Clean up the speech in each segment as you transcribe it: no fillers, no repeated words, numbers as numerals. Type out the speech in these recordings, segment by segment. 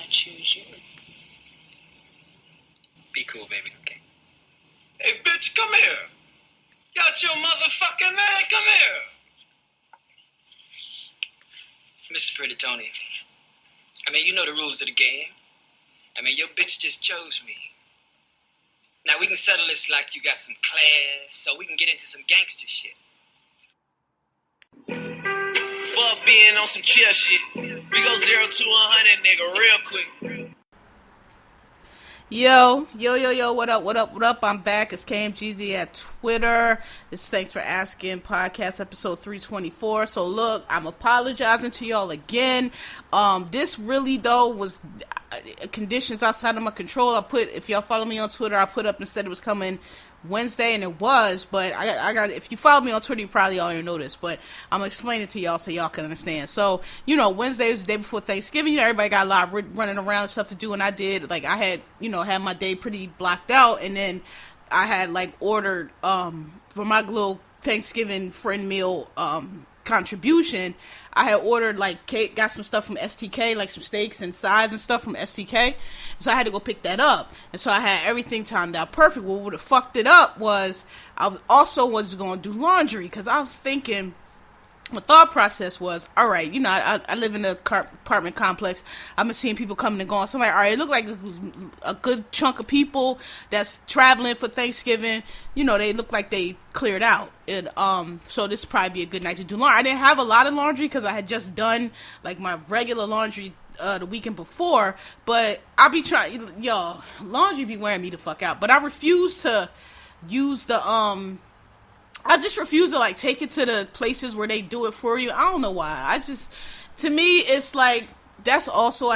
choose you. Be cool, baby. Okay. Hey, bitch, come here. Got your motherfucking man. Come here. Mr. Pretty Tony, I mean, you know the rules of the game. I mean, your bitch just chose me. Now, we can settle this like you got some class, so we can get into some gangster shit. Fuck being on some chill shit. We go 0 to 100, nigga, real quick. Yo, what up? I'm back. It's KMGZ at Twitter. It's Thanks for Asking podcast episode 324. So look, I'm apologizing to y'all again. This really though was conditions outside of my control. If y'all follow me on Twitter, I put up and said it was coming Wednesday, and it was, but I got, if you follow me on Twitter, you probably already know this, but I'm gonna explain it to y'all so y'all can understand. So, Wednesday was the day before Thanksgiving. Everybody got a lot of running around and stuff to do, and I did, I had, had my day pretty blocked out, and then I had, ordered, for my little Thanksgiving friend meal, contribution, I had ordered cake, got some stuff from STK, some steaks and sides and stuff from STK, so I had to go pick that up, and so I had everything timed out perfect. What would have fucked it up was I was going to do laundry, because I was thinking, my thought process was, all right, I live in an apartment complex. I've been seeing people coming and going. So I'm like, all right, it looked like it was a good chunk of people that's traveling for Thanksgiving. They look like they cleared out. And, so this would probably be a good night to do laundry. I didn't have a lot of laundry because I had just done, my regular laundry the weekend before. But I be trying, laundry be wearing me the fuck out. But I refuse to use I just refuse to take it to the places where they do it for you. I don't know why. To me, it's that's also,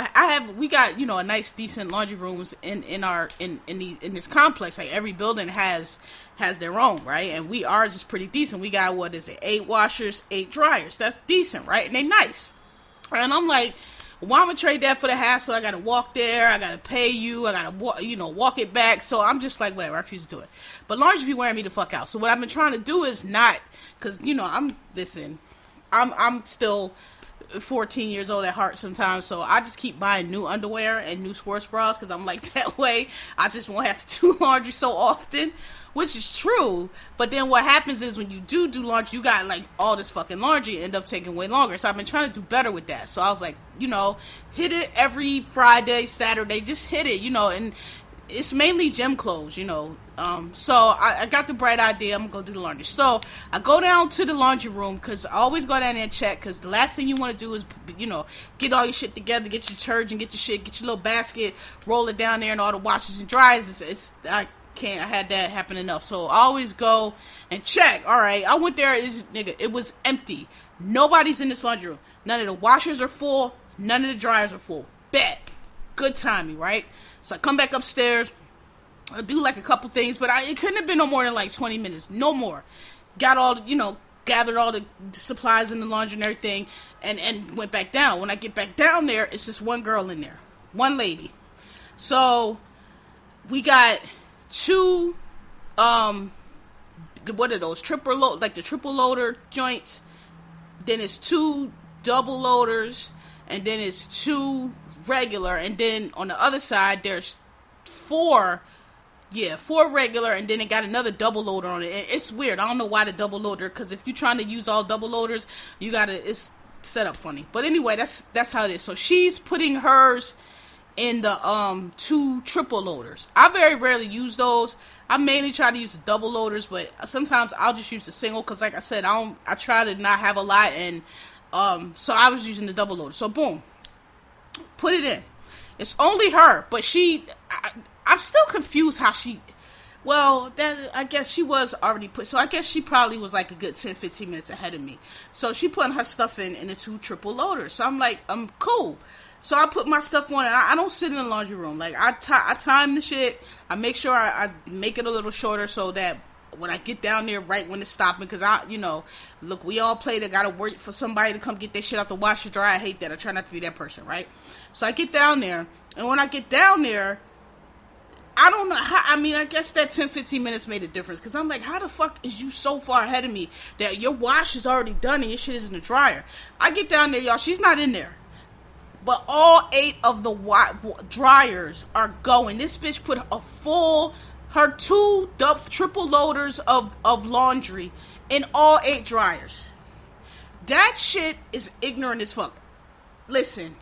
we got, a nice decent laundry rooms in this complex. Every building has their own, right? And ours is pretty decent. We got, 8 washers, 8 dryers. That's decent, right? And they nice. And I'm like, why am I trade that for the hassle? I gotta walk there, I gotta pay you, I gotta walk it back. So I'm just whatever, I refuse to do it. But laundry be wearing me the fuck out. So what I've been trying to do is not, because I'm still 14 years old at heart sometimes, so I just keep buying new underwear and new sports bras, because I'm that way I just won't have to do laundry so often, which is true. But then what happens is when you do laundry, you got all this fucking laundry, end up taking way longer. So I've been trying to do better with that. So I was hit it every Friday, Saturday, just hit it, and it's mainly gym clothes, so I got the bright idea, I'm gonna go do the laundry. So I go down to the laundry room, because I always go down there and check, because the last thing you want to do is, get all your shit together, get your detergent, get your shit, get your little basket, roll it down there, and all the washers and dryers. I had that happen enough. So I always go and check. All right, I went there, it was empty. Nobody's in this laundry room. None of the washers are full, none of the dryers are full. Bet. Good timing, right? So I come back upstairs, I do a couple things, but it couldn't have been no more than 20 minutes, no more. Got all, gathered all the supplies in the laundry and everything, and went back down. When I get back down there, it's just one girl in there, one lady. So we got 2, what are those, triple loader joints, then it's 2 double loaders, and then it's 2 regular, and then on the other side there's 4 regular, and then it got another double loader on it. It's weird. I don't know why the double loader, because if you're trying to use all double loaders, it's set up funny. But anyway, that's how it is. So she's putting hers in the 2 triple loaders. I very rarely use those. I mainly try to use the double loaders, but sometimes I'll just use the single, because I said, I try to not have a lot, and so I was using the double loader. So boom, put it in. It's only her, but I'm still confused how I guess she was already put, so I guess she probably was a good 10-15 minutes ahead of me. So she putting her stuff in the 2 triple loaders. So I'm cool. So I put my stuff on, and I don't sit in the laundry room. I time the shit. I make sure I make it a little shorter, so that when I get down there, right when it's stopping, because look, we all play. They gotta wait for somebody to come get their shit out the washer dry. I hate that. I try not to be that person, right? So I get down there, and when I get down there, I don't know how, I guess that 10-15 minutes made a difference, because I'm how the fuck is you so far ahead of me that your wash is already done and your shit is in the dryer? I get down there, y'all, she's not in there. but all 8 of the dryers are going. This bitch put her 2 triple loaders of laundry in all 8 dryers. That shit is ignorant as fuck. Listen,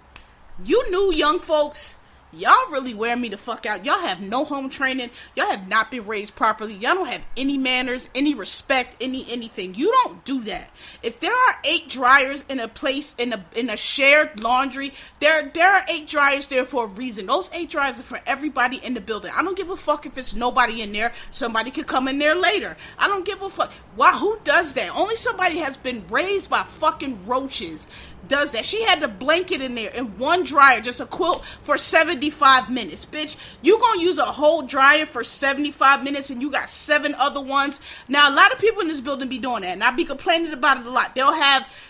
you new young folks, y'all really wear me the fuck out. Y'all have no home training. Y'all have not been raised properly. Y'all don't have any manners, any respect, anything. You don't do that. If there are 8 dryers in a place, in a shared laundry, there are 8 dryers there for a reason. Those 8 dryers are for everybody in the building. I don't give a fuck if it's nobody in there. Somebody could come in there later. I don't give a fuck. Why? Who does that? Only somebody has been raised by fucking roaches does that. She had the blanket in there in one dryer, just a quilt, for 75 minutes. Bitch, you gonna use a whole dryer for 75 minutes and you got 7 other ones. Now, a lot of people in this building be doing that, and I be complaining about it a lot.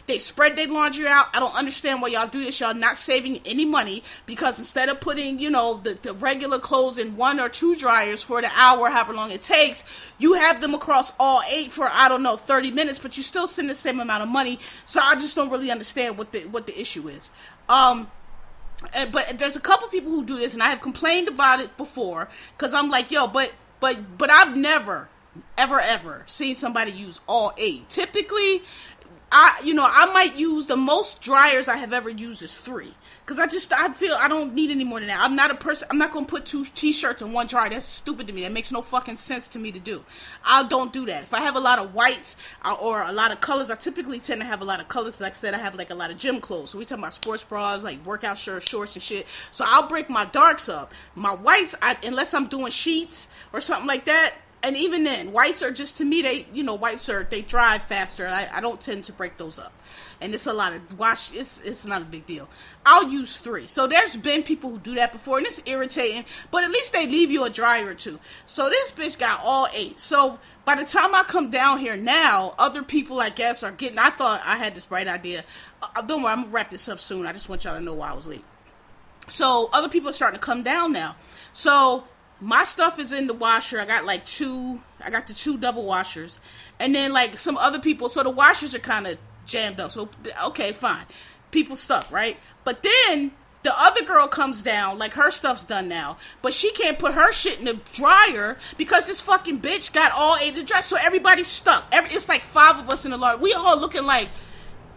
They spread their laundry out. I don't understand why y'all do this. Y'all not saving any money, because instead of putting, the regular clothes in 1 or 2 dryers for the hour, however long it takes, you have them across all 8 for, 30 minutes, but you still send the same amount of money. So I just don't really understand what the issue is. But there's a couple people who do this, and I have complained about it before, because I'm like, yo, but I've never, ever seen somebody use all 8. Typically, I might use, the most dryers I have ever used is 3. Because I feel I don't need any more than that. I'm not a person, I'm not going to put 2 t-shirts in one dryer. That's stupid to me. That makes no fucking sense to me to do. I don't do that. If I have a lot of whites or a lot of colors, I typically tend to have a lot of colors. Like I said, I have like a lot of gym clothes. So we talking about sports bras, like workout shirts, shorts and shit. So I'll break my darks up. My whites, unless I'm doing sheets or something like that. And even then, whites are just, to me, they dry faster. I don't tend to break those up. And it's a lot of wash. It's not a big deal. I'll use 3. So there's been people who do that before, and it's irritating. But at least they leave you a dryer or 2. So this bitch got all 8. So by the time I come down here now, other people, I guess, are getting, I thought I had this bright idea. Don't worry, I'm going to wrap this up soon. I just want y'all to know why I was late. So other people are starting to come down now. So my stuff is in the washer. I got the 2 double washers. And then like some other people, so the washers are kind of jammed up. So, okay, fine. People stuck, right? But then the other girl comes down, like her stuff's done now. But she can't put her shit in the dryer because this fucking bitch got all 8 in the dryer. So everybody's stuck. It's like 5 of us in the laundry. We all looking like,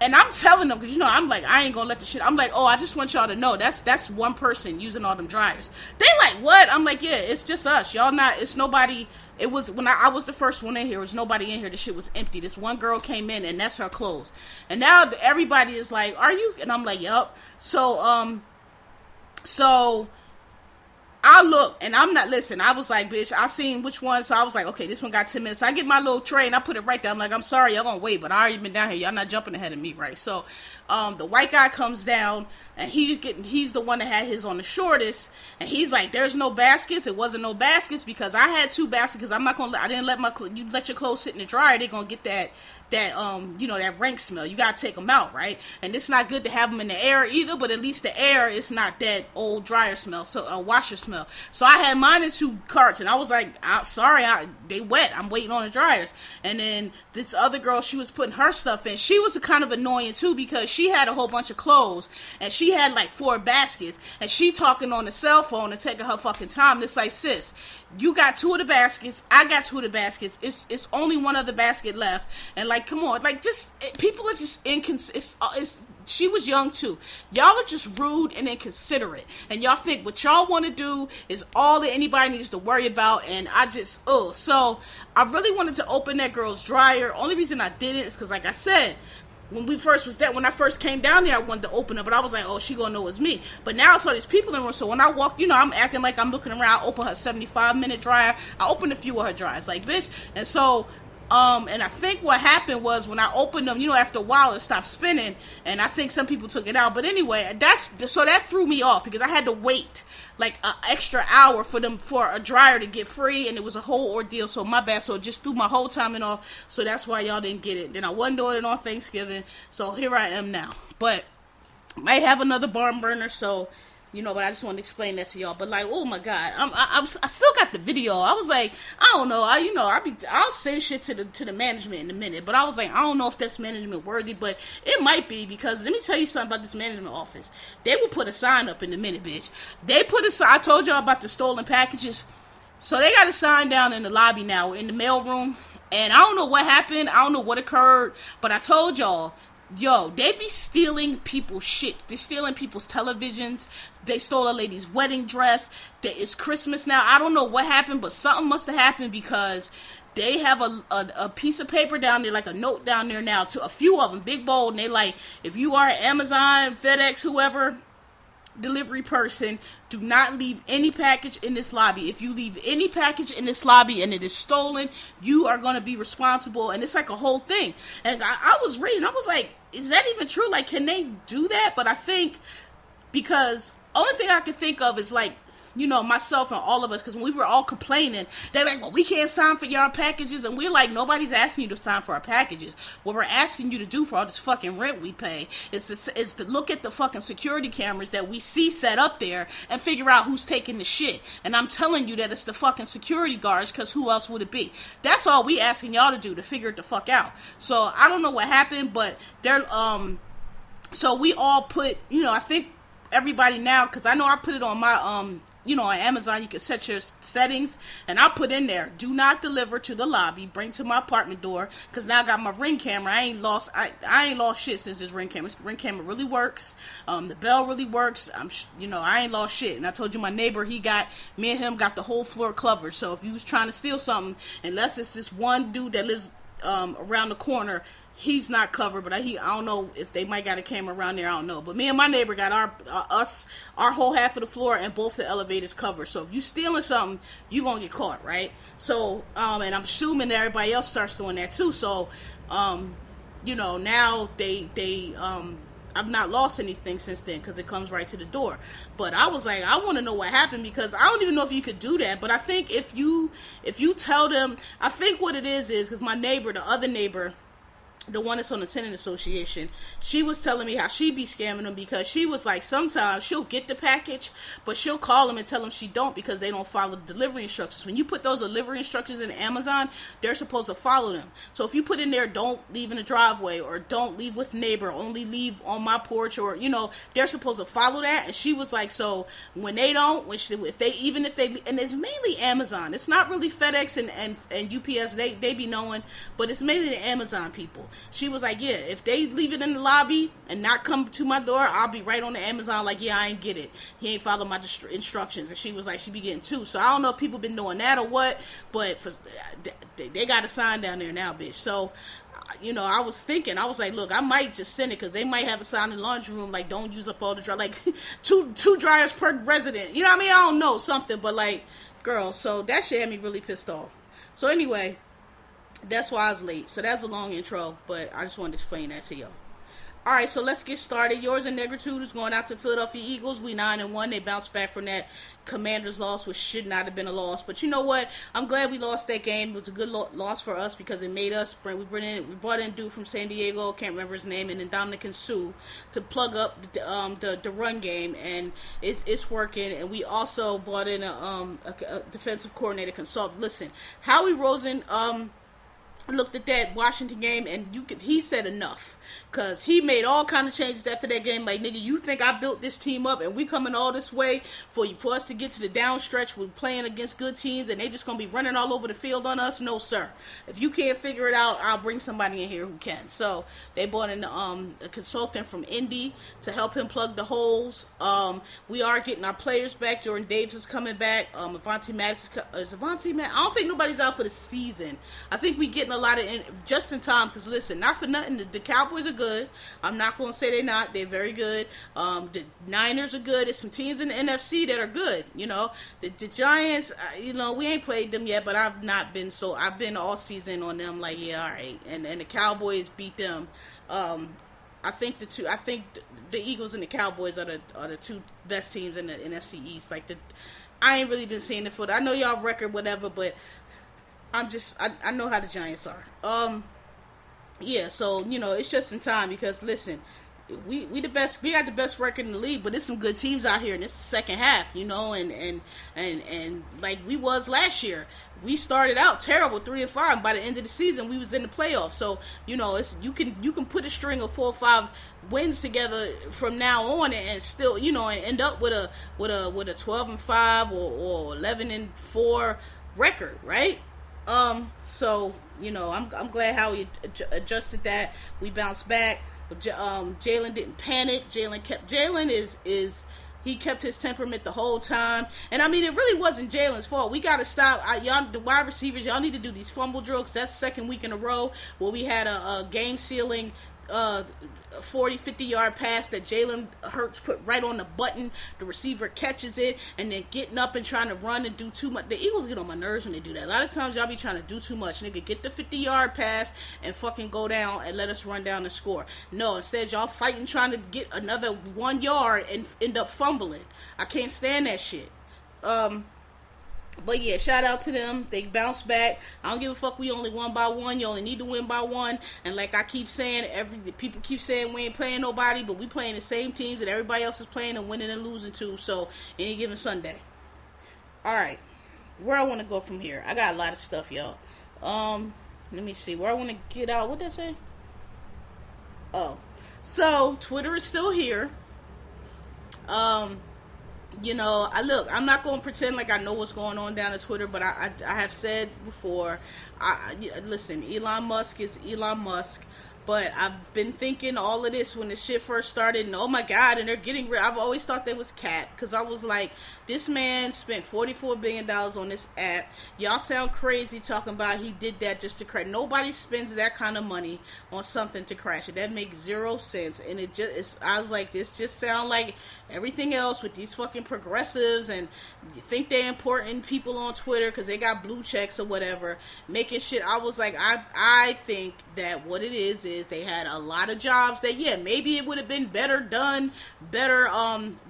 and I'm telling them, because I'm like, I ain't gonna let the shit, I'm like, oh, I just want y'all to know, that's one person using all them dryers. They like, what? I'm like, yeah, it's just us. Y'all not, it's nobody, it was, when I was the first one in here, there was nobody in here, the shit was empty. This one girl came in, and that's her clothes. And now everybody is like, are you? And I'm like, yup. So I look, and I'm not, listen, I was like, bitch, I seen which one, so I was like, okay, this one got 10 minutes. So I get my little tray, and I put it right there. I'm like, I'm sorry, y'all gonna wait, but I already been down here. Y'all not jumping ahead of me, right? So, the white guy comes down, and he's the one that had his on the shortest, and he's like, there's no baskets. It wasn't no baskets, because I had 2 baskets, because I didn't let you let your clothes sit in the dryer, they're gonna get that rank smell. You gotta take them out, right? And it's not good to have them in the air either, but at least the air is not that old dryer smell, so a washer smell. So I had mine in 2 carts, and I was like, sorry, they wet. I'm waiting on the dryers. And then this other girl, she was putting her stuff in. She was kind of annoying too, because she had a whole bunch of clothes, and she had like 4 baskets, and she talking on the cell phone and taking her fucking time. It's like, sis, you got 2 of the baskets, I got 2 of the baskets, it's only one other basket left, and like, come on, like, just, people are just inconsistent. She was young too. Y'all are just rude and inconsiderate, and y'all think what y'all want to do is all that anybody needs to worry about. And I just, so I really wanted to open that girl's dryer. Only reason I did it is because, like I said, when I first came down there, I wanted to open it, but I was like, oh, she gonna know it's me. But now I saw these people in the room, so when I walk, I'm acting like I'm looking around. I open her 75-minute dryer. I opened a few of her dryers, like, bitch. And so, and I think what happened was, when I opened them, after a while it stopped spinning, and I think some people took it out. But anyway, that threw me off, because I had to wait like an extra hour for a dryer to get free, and it was a whole ordeal. So my bad. So it just threw my whole timing off. So that's why y'all didn't get it. Then I wasn't doing it on Thanksgiving, so here I am now. But might have another barn burner, so But I just wanted to explain that to y'all. But like, oh my God, I still got the video. I was like, I don't know. I'll send shit to the management in a minute. But I was like, I don't know if that's management worthy, but it might be, because let me tell you something about this management office. They will put a sign up in a minute, bitch. They put a sign. I told y'all about the stolen packages. So they got a sign down in the lobby now, in the mail room. And I don't know what happened. I don't know what occurred. But I told y'all, yo, they be stealing people's shit. They're stealing people's televisions. They stole a lady's wedding dress. It's Christmas now. I don't know what happened, but something must have happened, because they have a piece of paper down there, like a note down there now, to a few of them, big bold, and they like, if you are Amazon, FedEx, whoever delivery person, do not leave any package in this lobby. If you leave any package in this lobby and it is stolen, you are going to be responsible. And it's like a whole thing. And I was reading, I was like, is that even true? Like, can they do that? But I think, because only thing I can think of is like, myself and all of us, because when we were all complaining, they're like, well, we can't sign for your packages, and we're like, nobody's asking you to sign for our packages. What we're asking you to do for all this fucking rent we pay is to look at the fucking security cameras that we see set up there and figure out who's taking the shit. And I'm telling you that it's the fucking security guards, because who else would it be? That's all we asking y'all to do, to figure it the fuck out. So I don't know what happened, but they're so we all put, I think everybody now, because I know I put it on my on Amazon, you can set your settings, and I put in there, do not deliver to the lobby, bring to my apartment door, because now I got my Ring camera. I ain't lost shit since this Ring camera. This Ring camera really works. The bell really works. I ain't lost shit. And I told you, my neighbor, me and him got the whole floor covered. So if you was trying to steal something, unless it's this one dude that lives around the corner, he's not covered, but I don't know if they might got a camera around there. I don't know. But me and my neighbor got our whole half of the floor and both the elevators covered. So if you stealing something, you gonna get caught, right? So and I'm assuming that everybody else starts doing that too. So now they I've not lost anything since then, because it comes right to the door. But I was like, I want to know what happened, because I don't even know if you could do that. But I think if you tell them, I think what it is because my neighbor, the other neighbor, the one that's on the tenant association, she was telling me how she be scamming them, because she was like, sometimes she'll get the package, but she'll call them and tell them she don't, because they don't follow the delivery instructions. When you put those delivery instructions in Amazon, they're supposed to follow them. So if you put in there, don't leave in the driveway, or don't leave with neighbor, only leave on my porch, or they're supposed to follow that. And she was like, so when they don't, and it's mainly Amazon, it's not really FedEx and UPS, they be knowing, but it's mainly the Amazon people. She was like, yeah, if they leave it in the lobby and not come to my door, I'll be right on the Amazon like, yeah, I ain't get it. He ain't follow my instructions. And she was like, she be getting two. So I don't know if people been doing that or what, but they got a sign down there now, bitch. So, I was thinking, I was like, look, I might just send it, because they might have a sign in the laundry room, like, don't use up all the dry, like, two dryers per resident. You know what I mean? I don't know, something, but like, girl, so that shit had me really pissed off. So anyway, that's why I was late. So that's a long intro, but I just wanted to explain that to y'all. Alright, so let's get started. Yours and Negritude is going out to Philadelphia Eagles. We 9-1. They bounced back from that Commanders loss, which should not have been a loss. But you know what? I'm glad we lost that game. It was a good loss for us, because it made us we brought in a dude from San Diego, can't remember his name, and then Dominican Sue to plug up the run game, and it's working. And we also brought in a defensive coordinator consultant. Listen, Howie Rosen looked at that Washington game, and he said enough, because he made all kind of changes after that game. Like, nigga, you think I built this team up and we coming all this way for us to get to the down stretch? We're playing against good teams and they just gonna be running all over the field on us? No, sir. If you can't figure it out, I'll bring somebody in here who can. So they brought in a consultant from Indy to help him plug the holes. We are getting our players back. Jordan Davis is coming back. Avonte Maddox is Avonte Maddox. I don't think nobody's out for the season. I think we getting a lot of just in time, because listen, not for nothing, the Cowboys are good. I'm not going to say they're not. They're very good. The Niners are good. There's some teams in the NFC that are good. The Giants, we ain't played them yet, but I've been all season on them like, yeah, all right. And the Cowboys beat them. I think the Eagles and the Cowboys are the two best teams in the NFC East. I ain't really been seeing the foot. I know y'all record whatever, but I know how the Giants are. Yeah, so, it's just in time, because, listen, we the best. We got the best record in the league, but there's some good teams out here, and it's the second half, you know, and like we was last year. We started out terrible, 3-5, and by the end of the season, we was in the playoffs. So, you know, it's you can put a string of 4 or 5 wins together from now on, and still, you know, and end up with a 12-5 or 11-4 record, right? So, you know, I'm glad how he adjusted that. We bounced back. Jalen didn't panic. He kept his temperament the whole time. And I mean, it really wasn't Jalen's fault. We got to stop. Y'all, the wide receivers, y'all need to do these fumble drills. That's the second week in a row where we had a game-sealing 40, 50-yard pass that Jalen Hurts put right on the button. The receiver catches it, and then getting up and trying to run and do too much. The Eagles get on my nerves when they do that. A lot of times y'all be trying to do too much. Nigga, get the 50-yard pass and fucking go down and let us run down and score. No, instead y'all fighting trying to get another 1 yard and end up fumbling. I can't stand that shit. But yeah, shout out to them. They bounced back. I don't give a fuck. We only won by 1. You only need to win by 1. And like I keep saying, people keep saying we ain't playing nobody, but we playing the same teams that everybody else is playing and winning and losing to. So any given Sunday. All right, where I want to go from here? I got a lot of stuff, y'all. Let me see where I want to get out. What did I say? Oh, so Twitter is still here. You know, I'm not going to pretend like I know what's going on down at Twitter, but I have said before, listen, Elon Musk is Elon Musk, but I've been thinking all of this when the shit first started, and oh my God, and they're getting rid. I've always thought they was cap, because I was like, this man spent $44 billion on this app. Y'all sound crazy talking about he did that just to crash. Nobody spends that kind of money on something to crash it. That makes 0 sense. And I was like, this just sound like everything else with these fucking progressives and you think they're important people on Twitter because they got blue checks or whatever, making shit. I was like, I think that what it is they had a lot of jobs that, yeah, maybe it would have been better done, better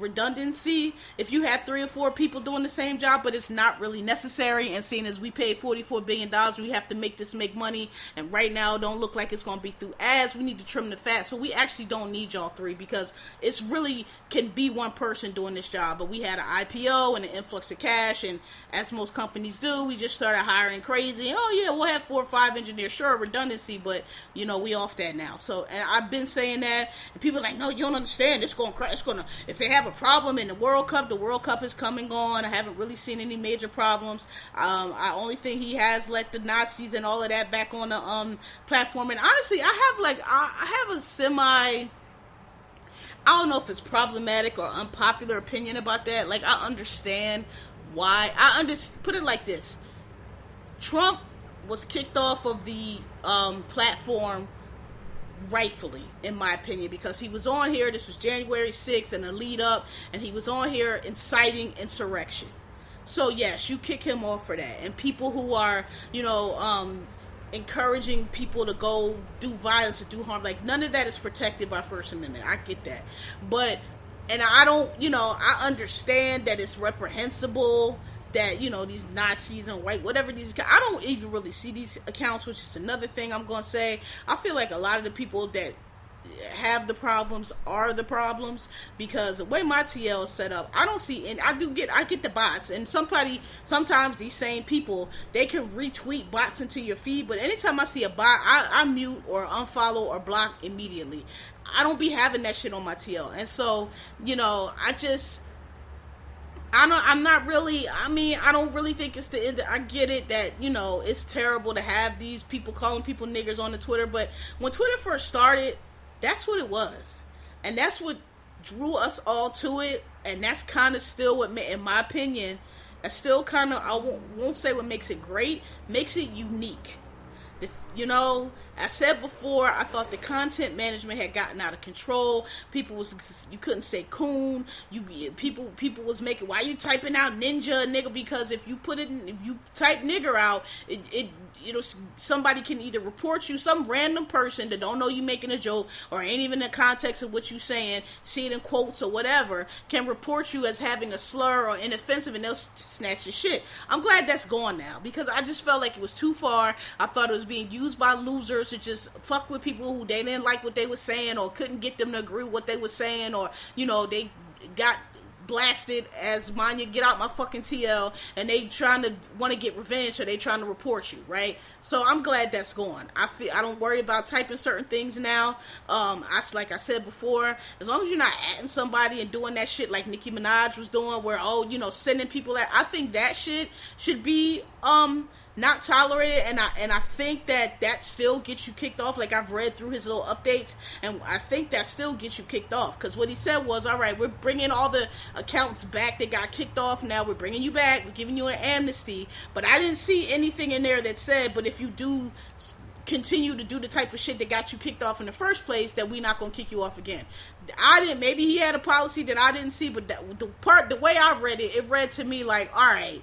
redundancy if you had 3 or 4 people doing the same job, but it's not really necessary. And seeing as we paid $44 billion, we have to make this make money, and right now it don't look like it's going to be through ads. We need to trim the fat, so we actually don't need y'all 3, because it's really can be one person doing this job. But we had an IPO and an influx of cash, and as most companies do, we just started hiring crazy. Oh yeah, we'll have 4 or 5 engineers, sure, redundancy, but you know, we off that now. So, and I've been saying that, and people are like, no, you don't understand, it's going to crash. It's going to, if they have a problem in the World Cup is coming on. I haven't really seen any major problems. I only think he has let the Nazis and all of that back on the platform. And honestly, I have a semi, I don't know if it's problematic or unpopular opinion about that. Like, I understand why. Put it like this. Trump was kicked off of the platform rightfully, in my opinion, because he was on here, this was January 6th and a lead up, and he was on here inciting insurrection. So yes, you kick him off for that. And people who are, you know, encouraging people to go do violence or do harm, like, none of that is protected by First Amendment. I get that. But, and I don't, you know, I understand that it's reprehensible that, you know, these Nazis and white, whatever these, I don't even really see these accounts, which is another thing I'm going to say. I feel like a lot of the people that have the problems are the problems, because the way my TL is set up, I don't see, and I get the bots, and sometimes these same people, they can retweet bots into your feed, but anytime I see a bot, I mute or unfollow or block immediately. I don't be having that shit on my TL, and so, you know, I don't really think it's the end. I get it that, you know, it's terrible to have these people calling people niggers on the Twitter, but when Twitter first started, that's what it was. And that's what drew us all to it, and that's kind of still what, in my opinion, that's still kind of, I won't say what makes it great, makes it unique. You know, I said before, I thought the content management had gotten out of control. You couldn't say coon. People was making, why you typing out ninja, nigga? Because if you type nigger out, it you know, somebody can either report you, some random person that don't know you making a joke or ain't even in the context of what you saying, see it in quotes or whatever, can report you as having a slur or inoffensive, and they'll snatch your shit. I'm glad that's gone now, because I just felt like it was too far. I thought it was being used by losers followers to just fuck with people who they didn't like what they were saying, or couldn't get them to agree with what they were saying, or, you know, they got blasted as Manya, get out my fucking TL, and they trying to want to get revenge, or they trying to report you, right? So I'm glad that's gone. I don't worry about typing certain things now. Like I said before, as long as you're not atting somebody and doing that shit like Nicki Minaj was doing, where, oh, you know, sending people that, I think that shit should be not tolerated, and I think that still gets you kicked off. Like, I've read through his little updates, and I think that still gets you kicked off, because what he said was, all right, we're bringing all the accounts back that got kicked off. Now we're bringing you back, we're giving you an amnesty. But I didn't see anything in there that said, but if you do continue to do the type of shit that got you kicked off in the first place, that we're not gonna kick you off again. Maybe he had a policy that I didn't see, but the way I read it, it read to me like, all right,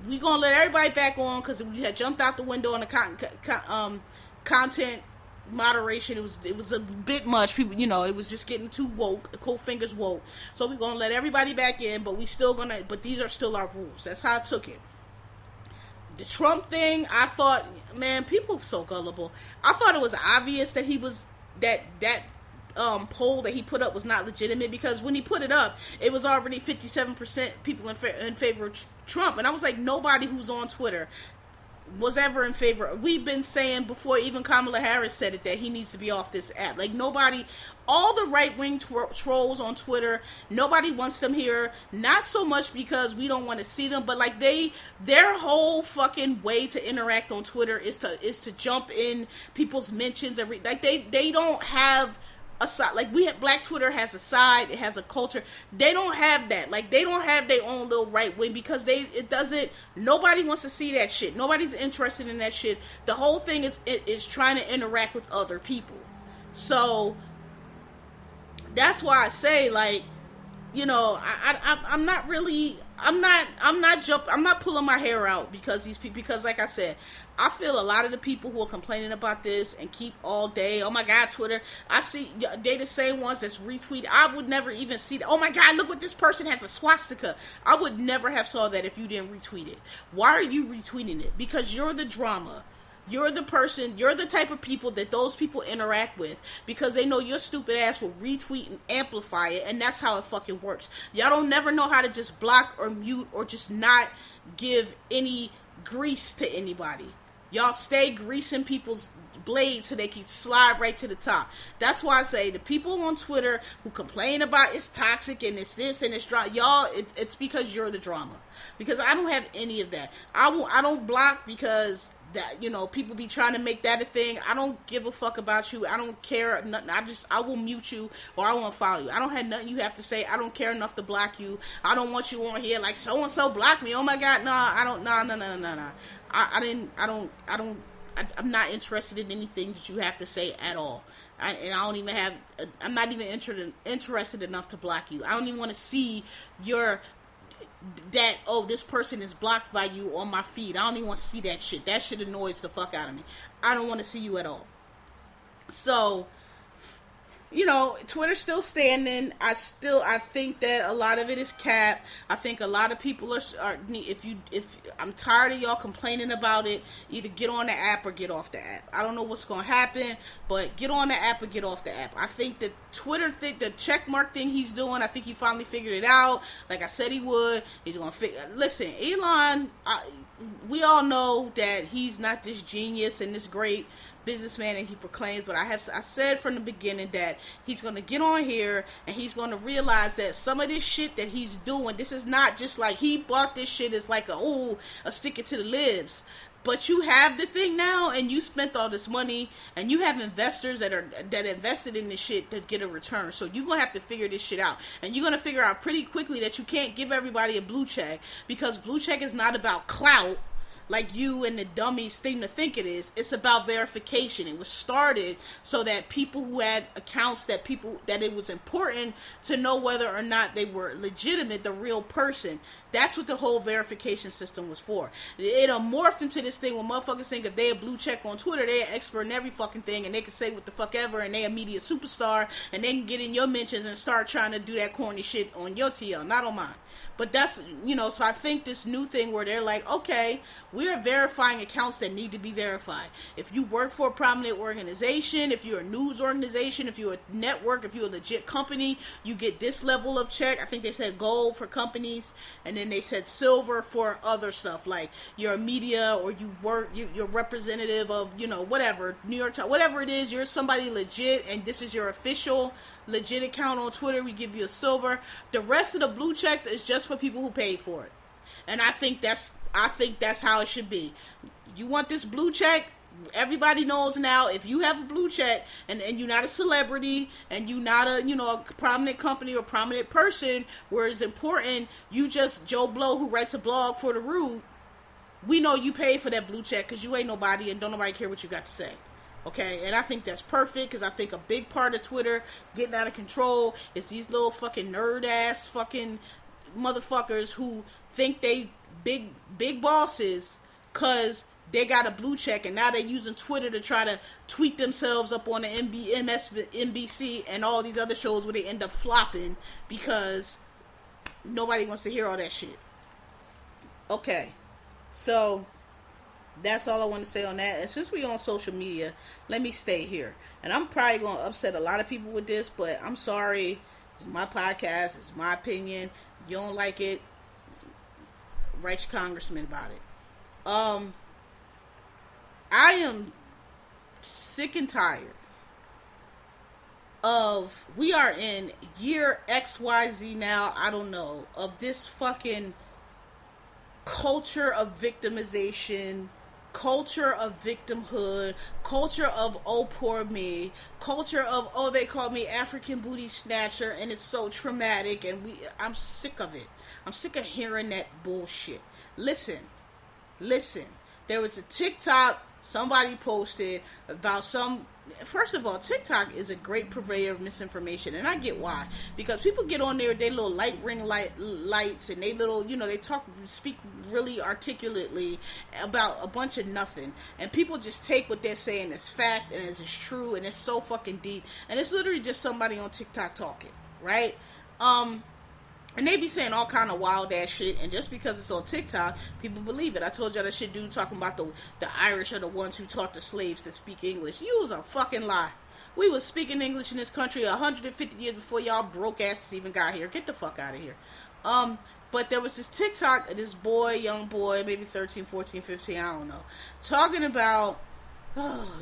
we gonna let everybody back on, because we had jumped out the window on the content moderation. It was a bit much. People, you know, it was just getting too woke. Cold fingers woke. So we're gonna let everybody back in, but but these are still our rules. That's how I took it. The Trump thing, I thought, man, people are so gullible. I thought it was obvious that he was that poll that he put up was not legitimate, because when he put it up, it was already 57% people in favor of Trump, and I was like, nobody who's on Twitter was ever in favor. We've been saying before even Kamala Harris said it, that he needs to be off this app. Like, nobody, all the right-wing trolls on Twitter, nobody wants them here. Not so much because we don't want to see them, but like their whole fucking way to interact on Twitter is to jump in people's mentions like they don't have a side. Like, Black Twitter has a side, it has a culture. They don't have that. Like, they don't have their own little right wing, because nobody wants to see that shit. Nobody's interested in that shit. The whole thing is trying to interact with other people. So that's why I say, like, you know, I'm not pulling my hair out because these people, because like I said, I feel a lot of the people who are complaining about this and keep all day, oh my God, Twitter, I see, they the same ones that's retweet. I would never even see that. Oh my God, look what this person has, a swastika. I would never have saw that if you didn't retweet it. Why are you retweeting it? Because you're the drama. You're the person, you're the type of people that those people interact with, because they know your stupid ass will retweet and amplify it, and that's how it fucking works. Y'all don't never know how to just block or mute or just not give any grease to anybody. Y'all stay greasing people's blades so they can slide right to the top. That's why I say the people on Twitter who complain about it's toxic and it's this and it's drama, y'all, it's because you're the drama. Because I don't have any of that. I don't block because that, you know, people be trying to make that a thing. I don't give a fuck about you. I don't care nothing. I will mute you, or I won't follow you. I don't have nothing you have to say. I don't care enough to block you. I don't want you on here like so and so blocked me. Oh my God, no. I'm not interested in anything that you have to say at all. I'm not even interested enough to block you. I don't even want to see this person is blocked by you on my feed. I don't even want to see that shit. That shit annoys the fuck out of me. I don't want to see you at all. So, you know, Twitter's still standing. I think that a lot of it is cap. I think a lot of people are if I'm tired of y'all complaining about it, either get on the app or get off the app. I don't know what's going to happen, but get on the app or get off the app. I think that Twitter the check mark thing he's doing, I think he finally figured it out. Like I said he would. He's going to listen, Elon, we all know that he's not this genius and this great businessman and he proclaims, but I said from the beginning that he's going to get on here and he's going to realize that some of this shit that he's doing, this is not just like he bought this shit as like a stick it to the libs. But you have the thing now, and you spent all this money, and you have investors that invested in this shit to get a return. So you're gonna have to figure this shit out, and you're gonna figure out pretty quickly that you can't give everybody a blue check, because blue check is not about clout like you and the dummies seem to think it is. It's about verification. It was started so that people who had accounts that it was important to know whether or not they were legitimate, the real person. That's what the whole verification system was for. It morphed into this thing where motherfuckers think if they a blue check on Twitter, they're an expert in every fucking thing, and they can say what the fuck ever, and they a media superstar, and they can get in your mentions and start trying to do that corny shit on your TL, not on mine. But that's, so I think this new thing where they're like, okay, We are verifying accounts that need to be verified. If you work for a prominent organization, if you're a news organization, if you're a network, if you're a legit company, you get this level of check. I think they said gold for companies, and then they said silver for other stuff, like you're a media or you're representative of, whatever, New York Times, whatever it is, you're somebody legit, and this is your official legit account on Twitter, we give you a silver. The rest of the blue checks is just for people who paid for it. And I think that's how it should be. You want this blue check? Everybody knows now, if you have a blue check and you're not a celebrity and you're not a prominent company or prominent person where it's important, you just Joe Blow who writes a blog for The Rude, we know you paid for that blue check because you ain't nobody and don't nobody care what you got to say. Okay, and I think that's perfect, because I think a big part of Twitter getting out of control is these little fucking nerd-ass fucking motherfuckers who think they big bosses because they got a blue check, and now they're using Twitter to try to tweet themselves up on the NBC and all these other shows where they end up flopping because nobody wants to hear all that shit. Okay, so that's all I want to say on that. And since we on social media, let me stay here. And I'm probably going to upset a lot of people with this, but I'm sorry. It's my podcast. It's my opinion. You don't like it, write your congressman about it. I am sick and tired of, we are in year XYZ now, I don't know, of this fucking culture of victimization, culture of victimhood, culture of oh poor me, culture of oh they call me African booty snatcher and it's so traumatic, and I'm sick of it. I'm sick of hearing that bullshit. Listen. There was a TikTok somebody posted about first of all, TikTok is a great purveyor of misinformation, and I get why. Because people get on there with their little lights and they little, they speak really articulately about a bunch of nothing. And people just take what they're saying as fact and as it's true, and it's so fucking deep. And it's literally just somebody on TikTok talking, right? And they be saying all kind of wild ass shit, and just because it's on TikTok, people believe it. I told y'all that shit dude talking about the Irish are the ones who taught the slaves to speak English. You was a fucking lie. We was speaking English in this country 150 years before y'all broke asses even got here. Get the fuck out of here. But there was this TikTok of this young boy, maybe 13, 14, 15, I don't know, talking about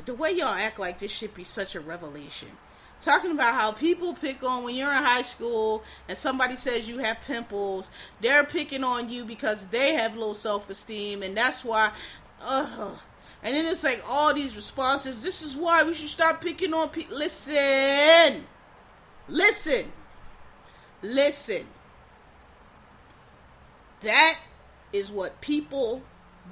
the way y'all act like this should be such a revelation. Talking about how people pick on when you're in high school and somebody says you have pimples, they're picking on you because they have low self-esteem, and that's why, and then it's like all these responses, this is why we should stop picking on people. Listen. That is what people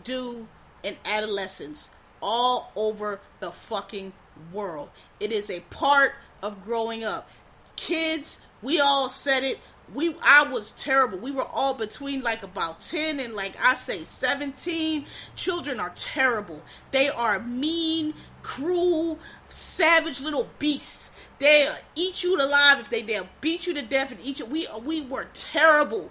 do in adolescence all over the fucking world. It is a part of growing up. Kids, we all said it. I was terrible. We were all between like about 10 and like I say 17. Children are terrible. They are mean, cruel, savage little beasts. They'll eat you alive if they'll beat you to death and eat you. We were terrible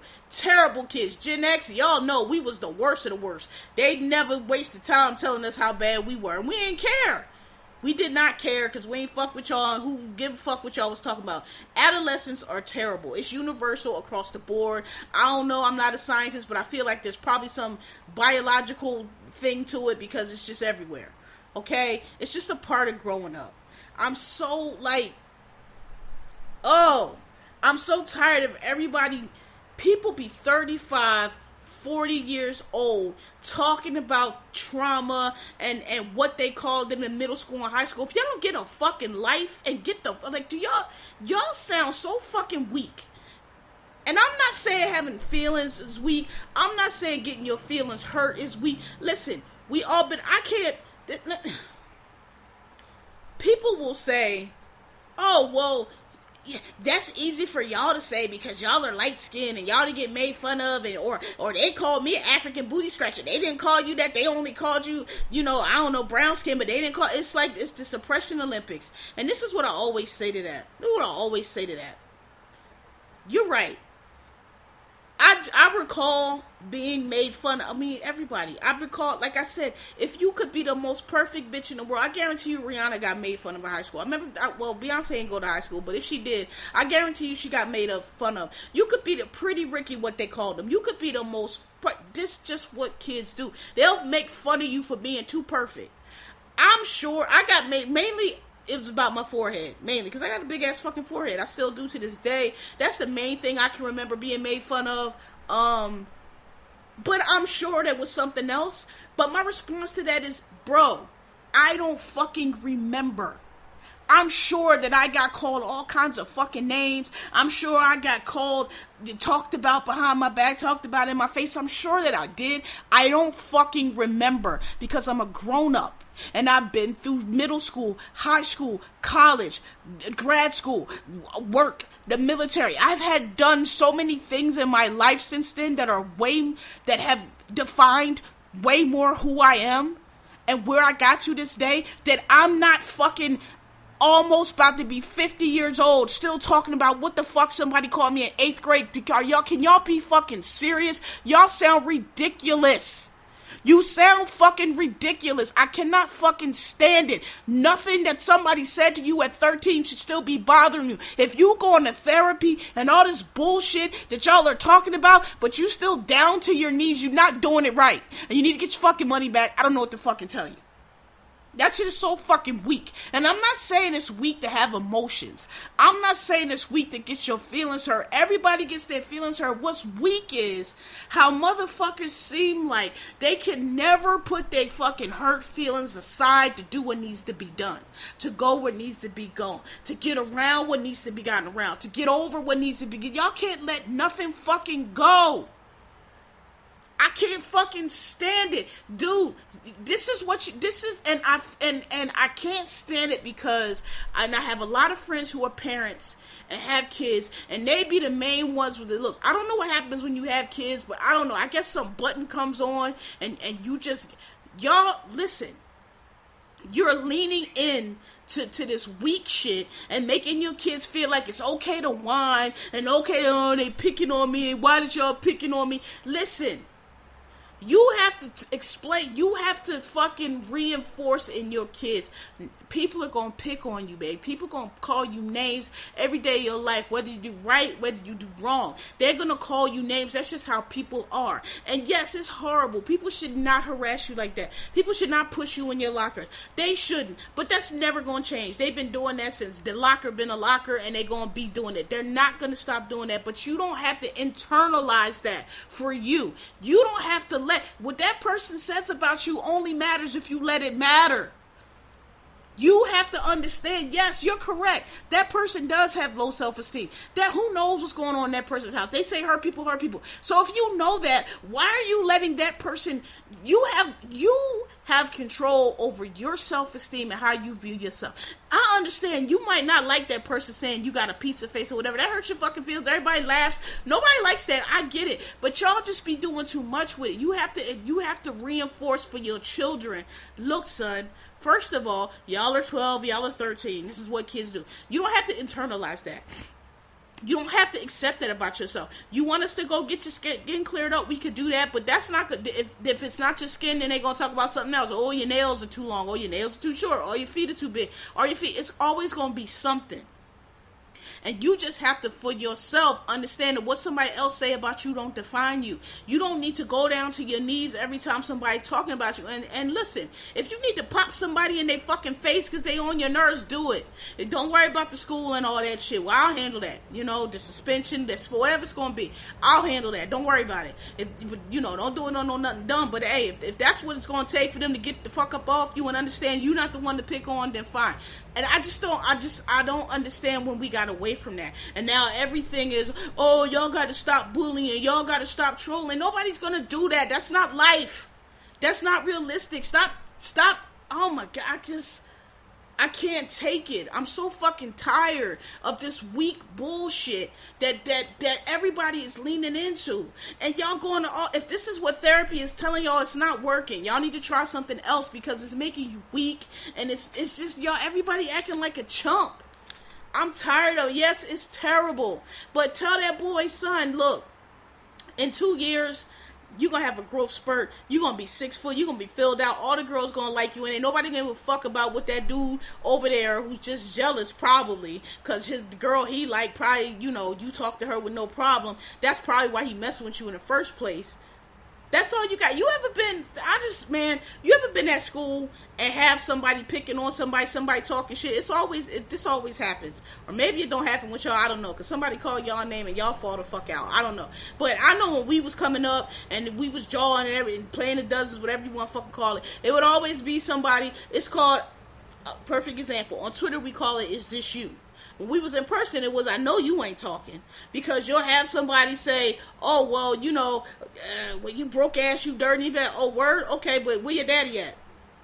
kids. Gen X, y'all know we was the worst of the worst. They never wasted time telling us how bad we were, and we didn't care. We did not care because we ain't fuck with y'all, and who give a fuck what y'all was talking about. Adolescents are terrible. It's universal across the board. I don't know, I'm not a scientist, but I feel like there's probably some biological thing to it because it's just everywhere. Okay? It's just a part of growing up. I'm so I'm so tired of everybody. People be 35, 40 years old talking about trauma and what they called them in middle school and high school. If y'all don't get a fucking life and get the do y'all sound so fucking weak. And I'm not saying having feelings is weak. I'm not saying getting your feelings hurt is weak. Listen, we all been, people will say, oh, well, yeah, that's easy for y'all to say because y'all are light skinned and y'all to get made fun of, and or they called me African booty scratcher. They didn't call you that. They only called you, I don't know, brown skin, but they didn't call. It's like it's the suppression Olympics. And this is what I always say to that. You're right. I recall being made fun of. I mean, everybody. I recall, like I said, if you could be the most perfect bitch in the world, I guarantee you Rihanna got made fun of in high school. I remember, Beyonce didn't go to high school, but if she did, I guarantee you she got made fun of. You could be the pretty Ricky, what they called them. You could be the most, this just what kids do. They'll make fun of you for being too perfect. I'm sure I got made, mainly, it was about my forehead, mainly, because I got a big-ass fucking forehead. I still do to this day. That's the main thing I can remember being made fun of. But I'm sure there was something else. But my response to that is, bro, I don't fucking remember. I'm sure that I got called all kinds of fucking names. I'm sure I got called, talked about behind my back, talked about in my face. I'm sure that I did. I don't fucking remember because I'm a grown-up. And I've been through middle school, high school, college, grad school, work, the military. I've had done so many things in my life since then that have defined way more who I am and where I got to this day, that I'm not fucking almost about to be 50 years old, still talking about what the fuck somebody called me in 8th grade. Can y'all be fucking serious? Y'all sound ridiculous. You sound fucking ridiculous. I cannot fucking stand it. Nothing that somebody said to you at 13 should still be bothering you. If you go into therapy and all this bullshit that y'all are talking about, but you still down to your knees, you're not doing it right. And you need to get your fucking money back. I don't know what to fucking tell you. That shit is so fucking weak. And I'm not saying it's weak to have emotions. I'm not saying it's weak to get your feelings hurt. Everybody gets their feelings hurt. What's weak is how motherfuckers seem like they can never put their fucking hurt feelings aside to do what needs to be done. To go what needs to be gone. To get around what needs to be gotten around. To get over what needs to be. Y'all can't let nothing fucking go. I can't fucking stand it. Dude, and I can't stand it because I have a lot of friends who are parents and have kids, and they be the main ones with it. Look, I don't know what happens when you have kids, but I don't know. I guess some button comes on and you just, y'all, listen, you're leaning in to this weak shit and making your kids feel like it's okay to whine and okay to, oh, they picking on me and why did y'all picking on me? Listen. You have to explain, you have to fucking reinforce in your kids. People are going to pick on you, babe. People are going to call you names every day of your life, whether you do right, whether you do wrong. They're going to call you names. That's just how people are. And yes, it's horrible. People should not harass you like that. People should not push you in your locker. They shouldn't. But that's never going to change. They've been doing that since the locker been a locker, and they're going to be doing it. They're not going to stop doing that. But you don't have to internalize that for you. You don't have to let what that person says about you only matters if you let it matter. You have to understand, yes, you're correct. That person does have low self-esteem. That who knows what's going on in that person's house. They say hurt people. So if you know that, why are you letting that person, you have control over your self-esteem and how you view yourself. I understand you might not like that person saying you got a pizza face or whatever. That hurts your fucking feelings. Everybody laughs. Nobody likes that. I get it. But y'all just be doing too much with it. You have to reinforce for your children. Look, son, first of all, y'all are 12, y'all are 13. This is what kids do. You don't have to internalize that. You don't have to accept that about yourself. You want us to go get your skin cleared up, we could do that, but that's not good. If it's not your skin, then they're going to talk about something else. Oh, your nails are too long. Oh, your nails are too short. Oh, your feet are too big. Or your feet, it's always going to be something. And you just have to, for yourself, understand that what somebody else say about you don't define you. You don't need to go down to your knees every time somebody talking about you. And listen, if you need to pop somebody in their fucking face because they on your nerves, do it. And don't worry about the school and all that shit. Well, I'll handle that. You know, the suspension, whatever it's going to be. I'll handle that. Don't worry about it. If you know, don't do it on nothing dumb. But hey, if that's what it's going to take for them to get the fuck up off you and understand you're not the one to pick on, then fine. And I don't understand when we got away from that. And now everything is, oh, y'all got to stop bullying. Y'all got to stop trolling. Nobody's going to do that. That's not life. That's not realistic. Stop. Oh my God. I can't take it. I'm so fucking tired of this weak bullshit that everybody is leaning into. And y'all going to if this is what therapy is telling y'all, it's not working. Y'all need to try something else because it's making you weak. And it's just y'all, everybody acting like a chump. I'm tired of it. Yes, it's terrible. But tell that boy, son, look, In 2 years, you're going to have a growth spurt. You're going to be 6 foot. You're going to be filled out. All the girls going to like you. And ain't nobody going to give a fuck about what that dude over there who's just jealous probably. Because the girl he like probably, you talk to her with no problem. That's probably why he messing with you in the first place. That's all you got. You ever been at school and have somebody picking on somebody talking shit? This always happens. Or maybe it don't happen with y'all, I don't know, because somebody called y'all name and y'all fall the fuck out. I don't know. But I know when we was coming up and we was jawing and everything, playing the dozens, whatever you want to fucking call it would always be somebody. It's called, perfect example, on Twitter we call it, is this you? When we was in person, it was, I know you ain't talking. Because you'll have somebody say, oh, well, well, you broke ass, you dirty, bad. Oh, word? Okay, but where your daddy at?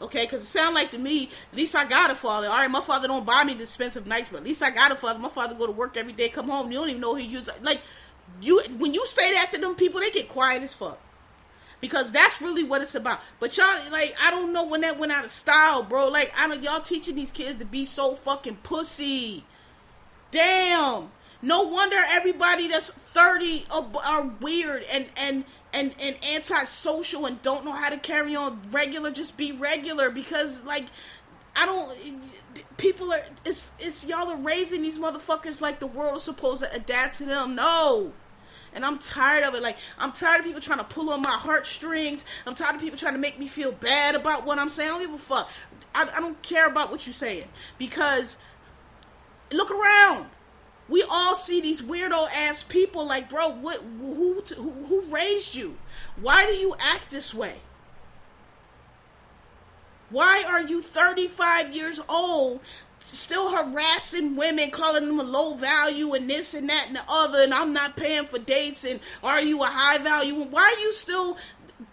Okay, because it sound like to me, at least I got a father. All right, my father don't buy me the expensive nights, but at least I got a father. My father go to work every day, come home, you don't even know who you is. Like, when you say that to them people, they get quiet as fuck. Because that's really what it's about. But y'all, like, I don't know when that went out of style, bro. Like, y'all teaching these kids to be so fucking pussy. Damn. No wonder everybody that's 30 are weird and antisocial and don't know how to carry on regular. Just be regular, because like it's y'all are raising these motherfuckers like the world is supposed to adapt to them. No. And I'm tired of it. Like, I'm tired of people trying to pull on my heartstrings. I'm tired of people trying to make me feel bad about what I'm saying. I don't give a fuck. I don't care about what you're saying, because look around. We all see these weirdo ass people. Like, bro, who raised you? Why do you act this way? Why are you 35 years old still harassing women, calling them a low value and this and that and the other, and I'm not paying for dates, and are you a high value? Why are you still...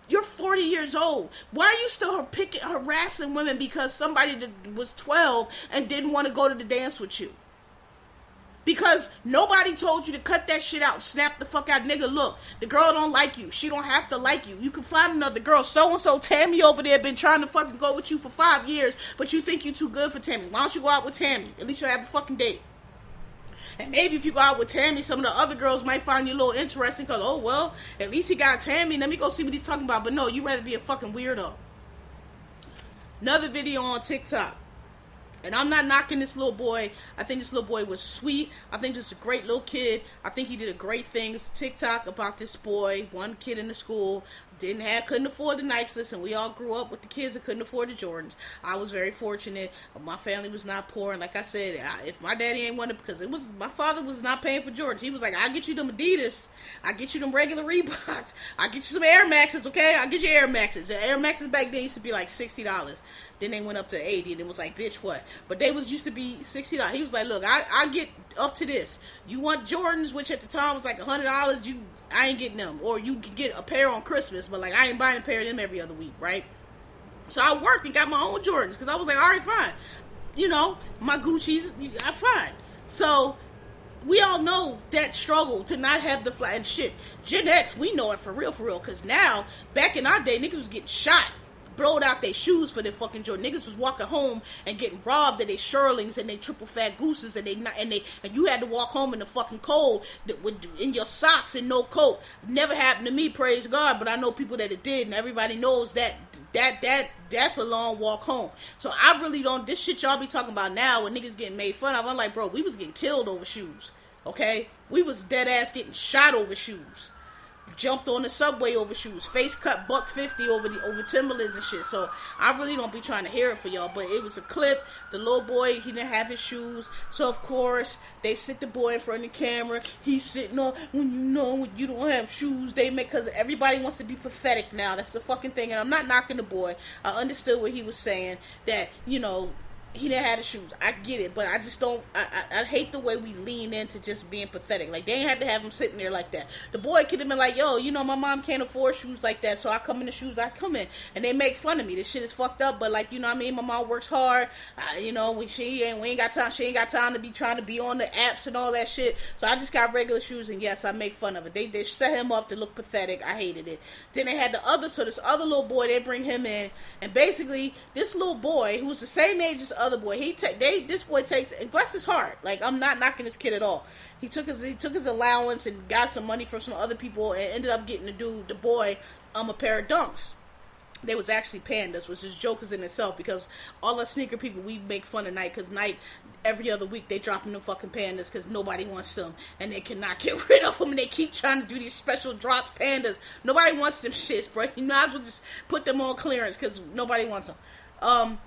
You're 40 years old. Why are you still harassing women because somebody that was 12 and didn't want to go to the dance with you? Because nobody told you to cut that shit out. Snap the fuck out. Nigga, look, the girl don't like you. She don't have to like you. You can find another girl. So-and-so, Tammy over there, been trying to fucking go with you for 5 years, but you think you too good for Tammy. Why don't you go out with Tammy? At least you'll have a fucking date. And maybe if you go out with Tammy, some of the other girls might find you a little interesting because, oh, well, at least he got Tammy. Let me go see what he's talking about. But no, you rather be a fucking weirdo. Another video on TikTok. And I'm not knocking this little boy. I think this little boy was sweet. I think this is a great little kid. I think he did a great thing. It's TikTok about this boy. One kid in the school couldn't afford the Nikes. Listen, we all grew up with the kids that couldn't afford the Jordans. I was very fortunate. My family was not poor. And like I said, if my daddy ain't wanted, because my father was not paying for Jordans. He was like, I'll get you them Adidas. I'll get you them regular Reeboks. I'll get you some Air Maxes, okay? I'll get you Air Maxes. The Air Maxes back then used to be like $60. Then they went up to 80, and it was like, bitch, what? But they used to be $60. He was like, look, I get up to this. You want Jordans, which at the time was like $100, I ain't getting them. Or you can get a pair on Christmas, but like I ain't buying a pair of them every other week, right? So I worked and got my own Jordans, because I was like, all right, fine. My Gucci's, I'm fine. So we all know that struggle to not have the fly and shit. Gen X, we know it for real, because now, back in our day, niggas was getting shot, blowed out their shoes for their fucking Jordan. Niggas was walking home and getting robbed of their Shirlings and their triple fat gooses, and you had to walk home in the fucking cold in your socks and no coat. Never happened to me, praise God, but I know people that it did, and everybody knows that's a long walk home. So I really don't, this shit y'all be talking about now when niggas getting made fun of, I'm like, bro, we was getting killed over shoes, okay? We was dead ass getting shot over shoes. Jumped on the subway over shoes, face cut $150 over Timberlands and shit. So I really don't be trying to hear it for y'all, but it was a clip. The little boy, he didn't have his shoes, so of course they sit the boy in front of the camera. He's sitting on, when you don't have shoes, they make, because everybody wants to be pathetic now. That's the fucking thing. And I'm not knocking the boy. I understood what he was saying, that he didn't have the shoes. I get it, but I just don't. I hate the way we lean into just being pathetic. Like, they ain't had to have him sitting there like that. The boy could have been like, yo, my mom can't afford shoes like that, so I come in the shoes I come in. And they make fun of me. This shit is fucked up, but like, my mom works hard. We ain't got time. She ain't got time to be trying to be on the apps and all that shit. So I just got regular shoes, and yes, I make fun of it. They set him up to look pathetic. I hated it. Then they had this other little boy, they bring him in, and basically, this little boy, who was the same age as the other boy. This boy takes, and bless his heart. Like, I'm not knocking this kid at all. He took his allowance and got some money from some other people and ended up getting the boy a pair of Dunks. They was actually Pandas, which is jokers in itself, because all us sneaker people, we make fun of Nike, because Nike, every other week, they dropping them fucking Pandas, because nobody wants them, and they cannot get rid of them, and they keep trying to do these special drops Pandas. Nobody wants them shits, bro. You might as well just put them on clearance, because nobody wants them.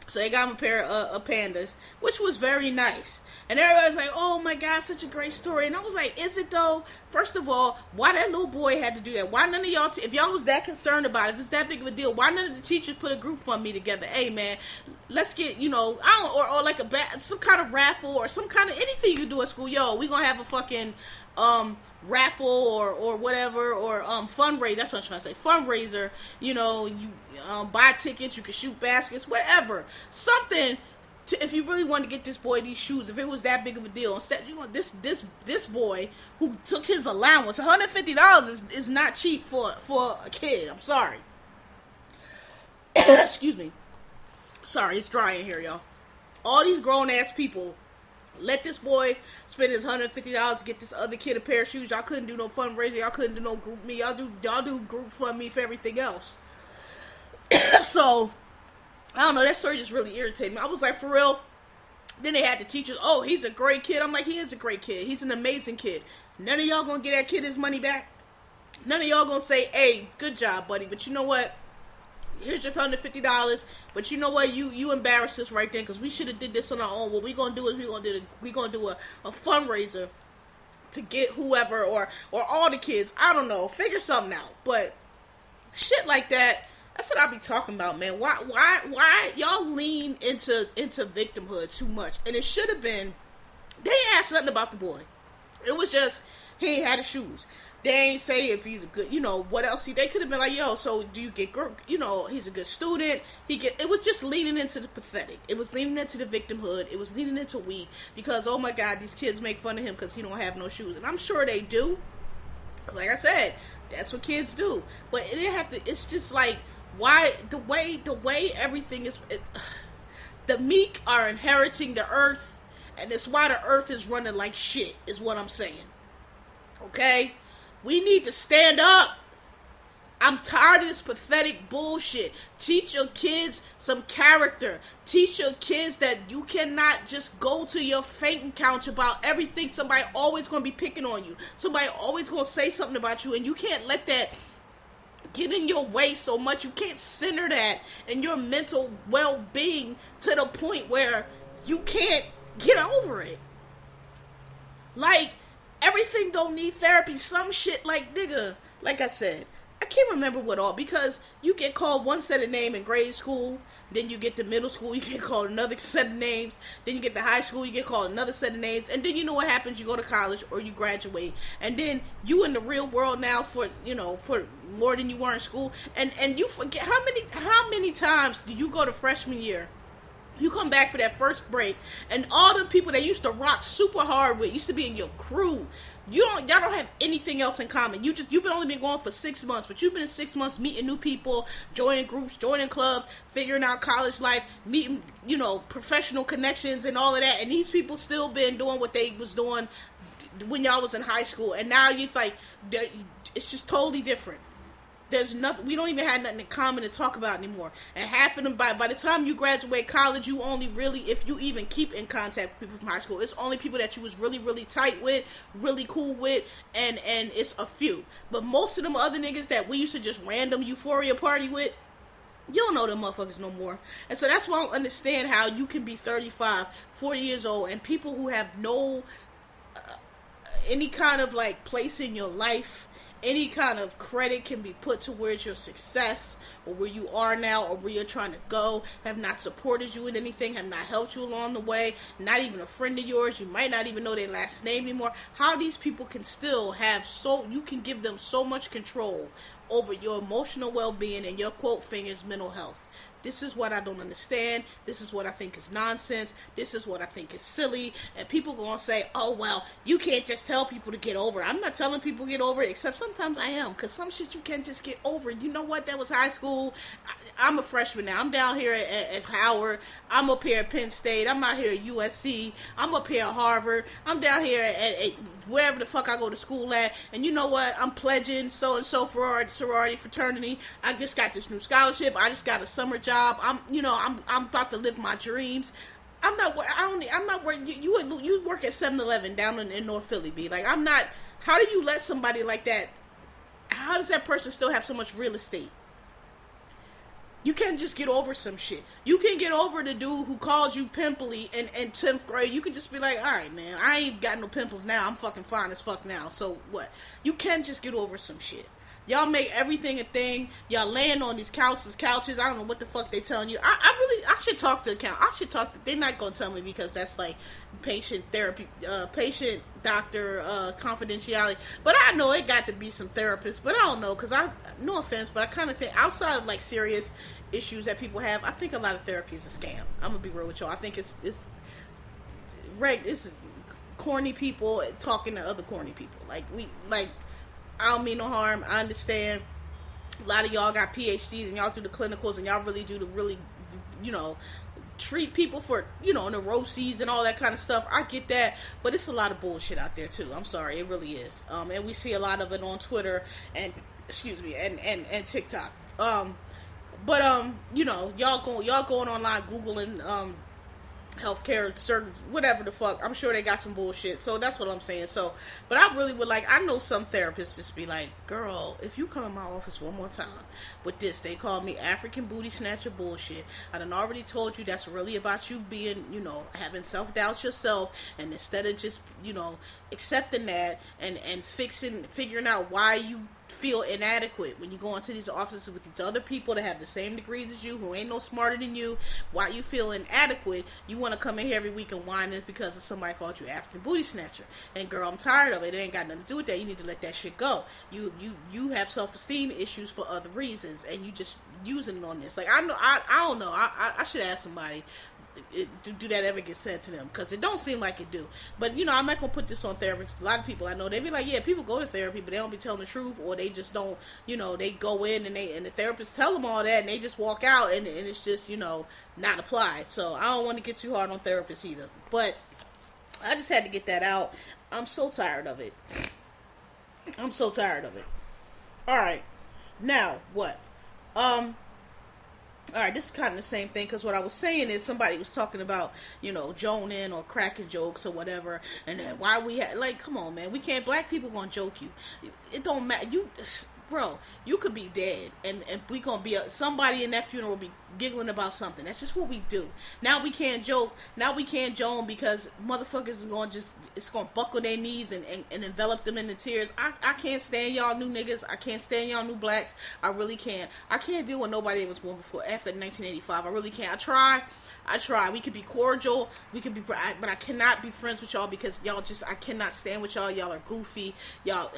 So they got him a pair of Pandas, which was very nice. And everybody's like, oh my God, such a great story. And I was like, is it though? First of all, why that little boy had to do that? Why none of y'all, if y'all was that concerned about it, if it's that big of a deal, why none of the teachers put a group fund me together? Hey man, let's get, or like some kind of raffle or some kind of anything you do at school. Yo, we gonna have a fucking raffle or whatever, or fundraiser. That's what I'm trying to say. Fundraiser. You buy tickets, you can shoot baskets, whatever. Something if you really want to get this boy these shoes, if it was that big of a deal. Instead, this boy who took his allowance, $150 is not cheap for a kid. I'm sorry. Excuse me. Sorry, it's dry in here, y'all. All these grown ass people let this boy spend his $150 to get this other kid a pair of shoes. Y'all couldn't do no fundraiser. Y'all couldn't do no group me. Y'all do group fund me for everything else. So I don't know, that story just really irritated me. I was like, for real? Then they had the teachers, oh, he's a great kid. I'm like, he is a great kid. He's an amazing kid. None of y'all gonna get that kid his money back. None of y'all gonna say, hey, good job, buddy. But you know what? Here's your $150. But you know what? You embarrassed us right then, because we should have did this on our own. What we gonna do is we gonna do a fundraiser to get whoever or all the kids. I don't know. Figure something out. But shit like that. That's what I be talking about, man. Why y'all lean into victimhood too much? And it should have been, they ain't asked nothing about the boy. It was just, he ain't had the shoes. They ain't say if he's a good, what else they could have been like, yo, so do you get, he's a good student. It was just leaning into the pathetic. It was leaning into the victimhood. It was leaning into weak, because, oh my God, these kids make fun of him because he don't have no shoes. And I'm sure they do. Like I said, that's what kids do. But it didn't have to, it's just like, why the way everything is, the meek are inheriting the earth, and it's why the earth is running like shit, is what I'm saying. Okay? We need to stand up. I'm tired of this pathetic bullshit. Teach your kids some character. Teach your kids that you cannot just go to your fainting couch about everything. Somebody always going to be picking on you. Somebody always going to say something about you, and you can't let that get in your way so much. You can't center that in your mental well-being to the point where you can't get over it. Like, everything don't need therapy. Some shit, like, nigga, like I said, I can't remember what all, because you get called one set of name in grade school, then you get to middle school, you get called another set of names, then you get to high school, you get called another set of names, and then you know what happens, you go to college or you graduate, and then you in the real world now for more than you were in school, and you forget, how many times do you go to freshman year, you come back for that first break, and all the people that used to rock super hard with, used to be in your crew, y'all don't have anything else in common. You've only been going for 6 months, but you've been in 6 months meeting new people, joining groups, joining clubs, figuring out college life, meeting, professional connections and all of that. And these people still been doing what they was doing when y'all was in high school. And now it's like, it's just totally different. There's nothing, we don't even have nothing in common to talk about anymore. And half of them, by the time you graduate college, you only really, if you even keep in contact with people from high school, it's only people that you was really, really tight with, really cool with, and it's a few. But most of them other niggas that we used to just random euphoria party with, you don't know them motherfuckers no more. And so that's why I don't understand how you can be 35, 40 years old, and people who have no, any kind of like place in your life, any kind of credit can be put towards your success or where you are now or where you're trying to go, have not supported you in anything, have not helped you along the way, not even a friend of yours, you might not even know their last name anymore. How these people can still have you can give them so much control over your emotional well-being and your quote fingers mental health. This is what I don't understand. This is what I think is nonsense. This is what I think is silly. And people gonna say, oh, well, you can't just tell people to get over it. I'm not telling people to get over it, except sometimes I am. Because some shit you can't just get over. You know what? That was high school. I'm a freshman now. I'm down here at Howard. I'm up here at Penn State. I'm out here at USC. I'm up here at Harvard. I'm down here at wherever the fuck I go to school at. And you know what? I'm pledging so-and-so sorority fraternity. I just got this new scholarship. I just got a summer job. I'm about to live my dreams. I'm not working. You work at 7-Eleven down in North Philly, B. Like, I'm not. How do you let somebody like that? How does that person still have so much real estate? You can't just get over some shit. You can get over the dude who called you pimply in 10th grade. You can just be like, all right, man, I ain't got no pimples now. I'm fucking fine as fuck now. So what? You can just get over some shit. Y'all make everything a thing. Y'all laying on these couches. I don't know what the fuck they telling you. I should talk to they're not going to tell me because that's like patient therapy, patient doctor confidentiality. But I know it got to be some therapists. But I don't know because no offense, but I kind of think outside of like serious issues that people have, I think a lot of therapy is a scam. I'm going to be real with y'all. I think it's corny people talking to other corny people. I don't mean no harm. I understand a lot of y'all got PhDs and y'all do the clinicals and y'all really do the treat people for, neuroses and all that kind of stuff. I get that, but it's a lot of bullshit out there too. I'm sorry, it really is. And we see a lot of it on Twitter and TikTok. Y'all going online Googling healthcare, certain whatever the fuck. I'm sure they got some bullshit. So that's what I'm saying. So, but I really would I know some therapists just be like, girl, if you come in my office one more time with this, they call me African booty snatcher bullshit. I done already told you that's really about you being, having self-doubt yourself, and instead of just, accepting that and figuring out why you feel inadequate when you go into these offices with these other people that have the same degrees as you, who ain't no smarter than you, why you feel inadequate, you want to come in here every week and whine this because of somebody called you African booty snatcher. And girl, I'm tired of it. It ain't got nothing to do with that. You need to let that shit go. You have self-esteem issues for other reasons, and you just using it on this. Like, I don't know. I should ask somebody. Do that ever get said to them? Because it don't seem like it do. But I'm not gonna put this on therapists. A lot of people I know, they be like, yeah, people go to therapy, but they don't be telling the truth, or they just don't. They go in and the therapists tell them all that, and they just walk out, and it's just not applied. So I don't want to get too hard on therapists either. But I just had to get that out. I'm so tired of it. All right, now what? Alright, this is kind of the same thing, because what I was saying is somebody was talking about, joning or cracking jokes or whatever, and then why we had, come on, man, black people gonna joke you. It don't matter. Bro, you could be dead, and we gonna be somebody in that funeral will be giggling about something. That's just what we do. Now we can't joke. Now we can't joan because motherfuckers is gonna buckle their knees and envelop them in the tears. I can't stand y'all new niggas. I can't stand y'all new blacks. I really can't. I can't deal with nobody that was born after 1985. I really can't. I try. We could be cordial. We could be, but I cannot be friends with y'all because y'all I cannot stand with y'all. Y'all are goofy. Y'all,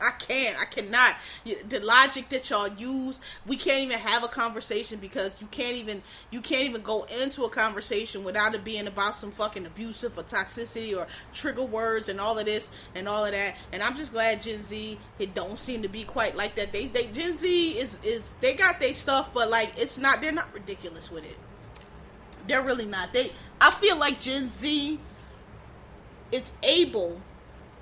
I cannot. The logic that y'all use, we can't even have a conversation because you can't even go into a conversation without it being about some fucking abusive or toxicity or trigger words and all of this and all of that. And I'm just glad Gen Z, it don't seem to be quite like that. Gen Z is they got their stuff, but they're not ridiculous with it. They're really not. I feel like Gen Z is able,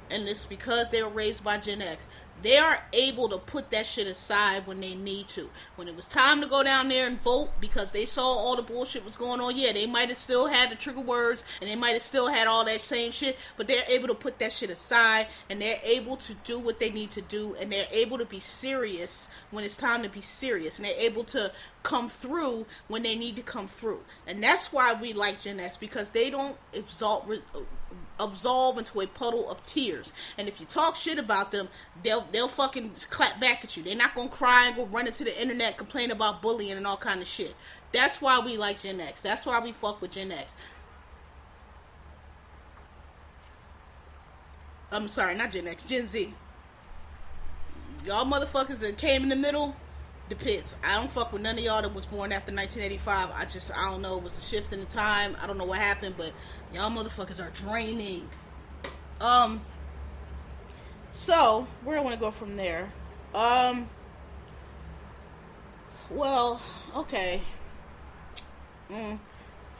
and it's because they were raised by Gen X, they are able to put that shit aside when they need to. When it was time to go down there and vote because they saw all the bullshit was going on, yeah, they might have still had the trigger words and they might have still had all that same shit, but they're able to put that shit aside and they're able to do what they need to do, and they're able to be serious when it's time to be serious, and they're able to come through when they need to come through. And that's why we like Gen X, because they don't absolve into a puddle of tears. And if you talk shit about them, they'll fucking clap back at you. They're not gonna cry and go run into the internet, complain about bullying and all kind of shit. That's why we like Gen X. That's why we fuck with Gen X. I'm sorry, not Gen X, Gen Z. y'all motherfuckers that came in the middle, the pits. I don't fuck with none of y'all that was born after 1985. I don't know. It was a shift in the time. I don't know what happened, but y'all motherfuckers are draining. So, where do I want to go from there? Well, okay.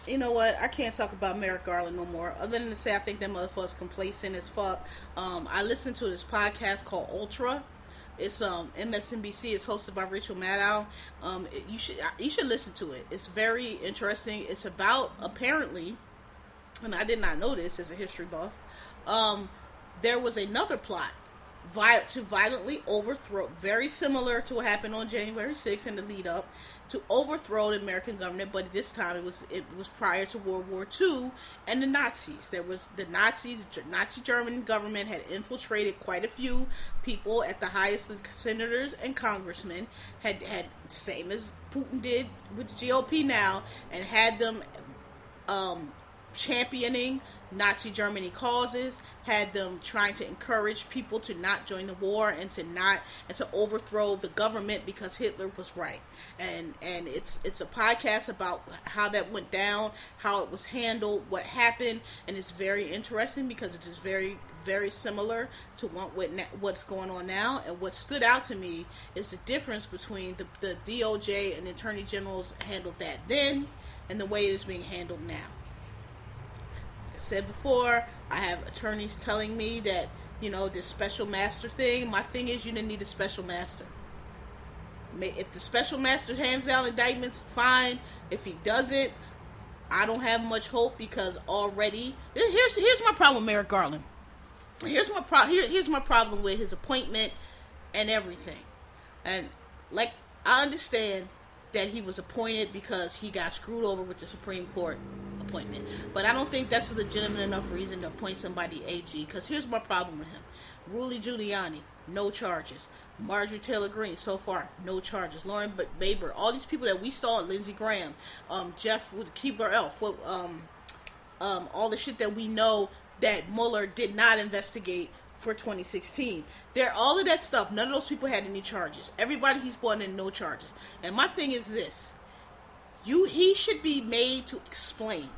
You know what? I can't talk about Merrick Garland no more. Other than to say I think that motherfucker's complacent as fuck. I listened to this podcast called Ultra. It's MSNBC. It's hosted by Rachel Maddow. You should listen to it. It's very interesting. It's about, apparently, and I did not know this as a history buff, there was another plot to violently overthrow, very similar to what happened on January 6th in the lead up, to overthrow the American government, but this time it was prior to World War II and the Nazis. There was the Nazi German government had infiltrated quite a few people at the highest of senators and congressmen, had same as Putin did with the GOP now, and had them championing Nazi Germany causes, had them trying to encourage people to not join the war and to overthrow the government because Hitler was right. And it's a podcast about how that went down, how it was handled, what happened, and it's very interesting because it is very, very similar to what's going on now. And what stood out to me is the difference between the DOJ and the Attorney Generals handled that then and the way it is being handled now. I said before, I have attorneys telling me that, this special master thing, my thing is you didn't need a special master. If the special master hands down indictments, fine. If he doesn't, I don't have much hope because already, here's my problem with Merrick Garland. Here's my problem with his appointment and everything. And, I understand that he was appointed because he got screwed over with the Supreme Court appointment. But I don't think that's a legitimate enough reason to appoint somebody AG, because here's my problem with him. Rudy Giuliani, no charges. Marjorie Taylor Greene, so far, no charges. Lauren Baber, all these people that we saw, Lindsey Graham, Jeff with Keebler-Elf, all the shit that we know that Mueller did not investigate for 2016. All of that stuff, none of those people had any charges. Everybody he's brought in, no charges. And my thing is this. He should be made to explain,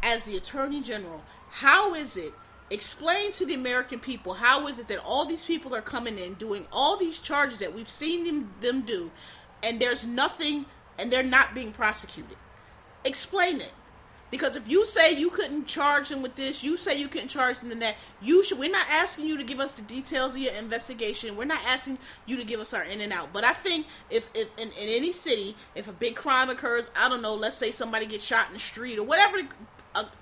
as the Attorney General, how is it, explain to the American people, how is it that all these people are coming in, doing all these charges that we've seen them do, and there's nothing, and they're not being prosecuted. Explain it. Because if you say you couldn't charge them with this, you say you couldn't charge them with that, we're not asking you to give us the details of your investigation. We're not asking you to give us our in and out. But I think if in any city, if a big crime occurs, I don't know, let's say somebody gets shot in the street or whatever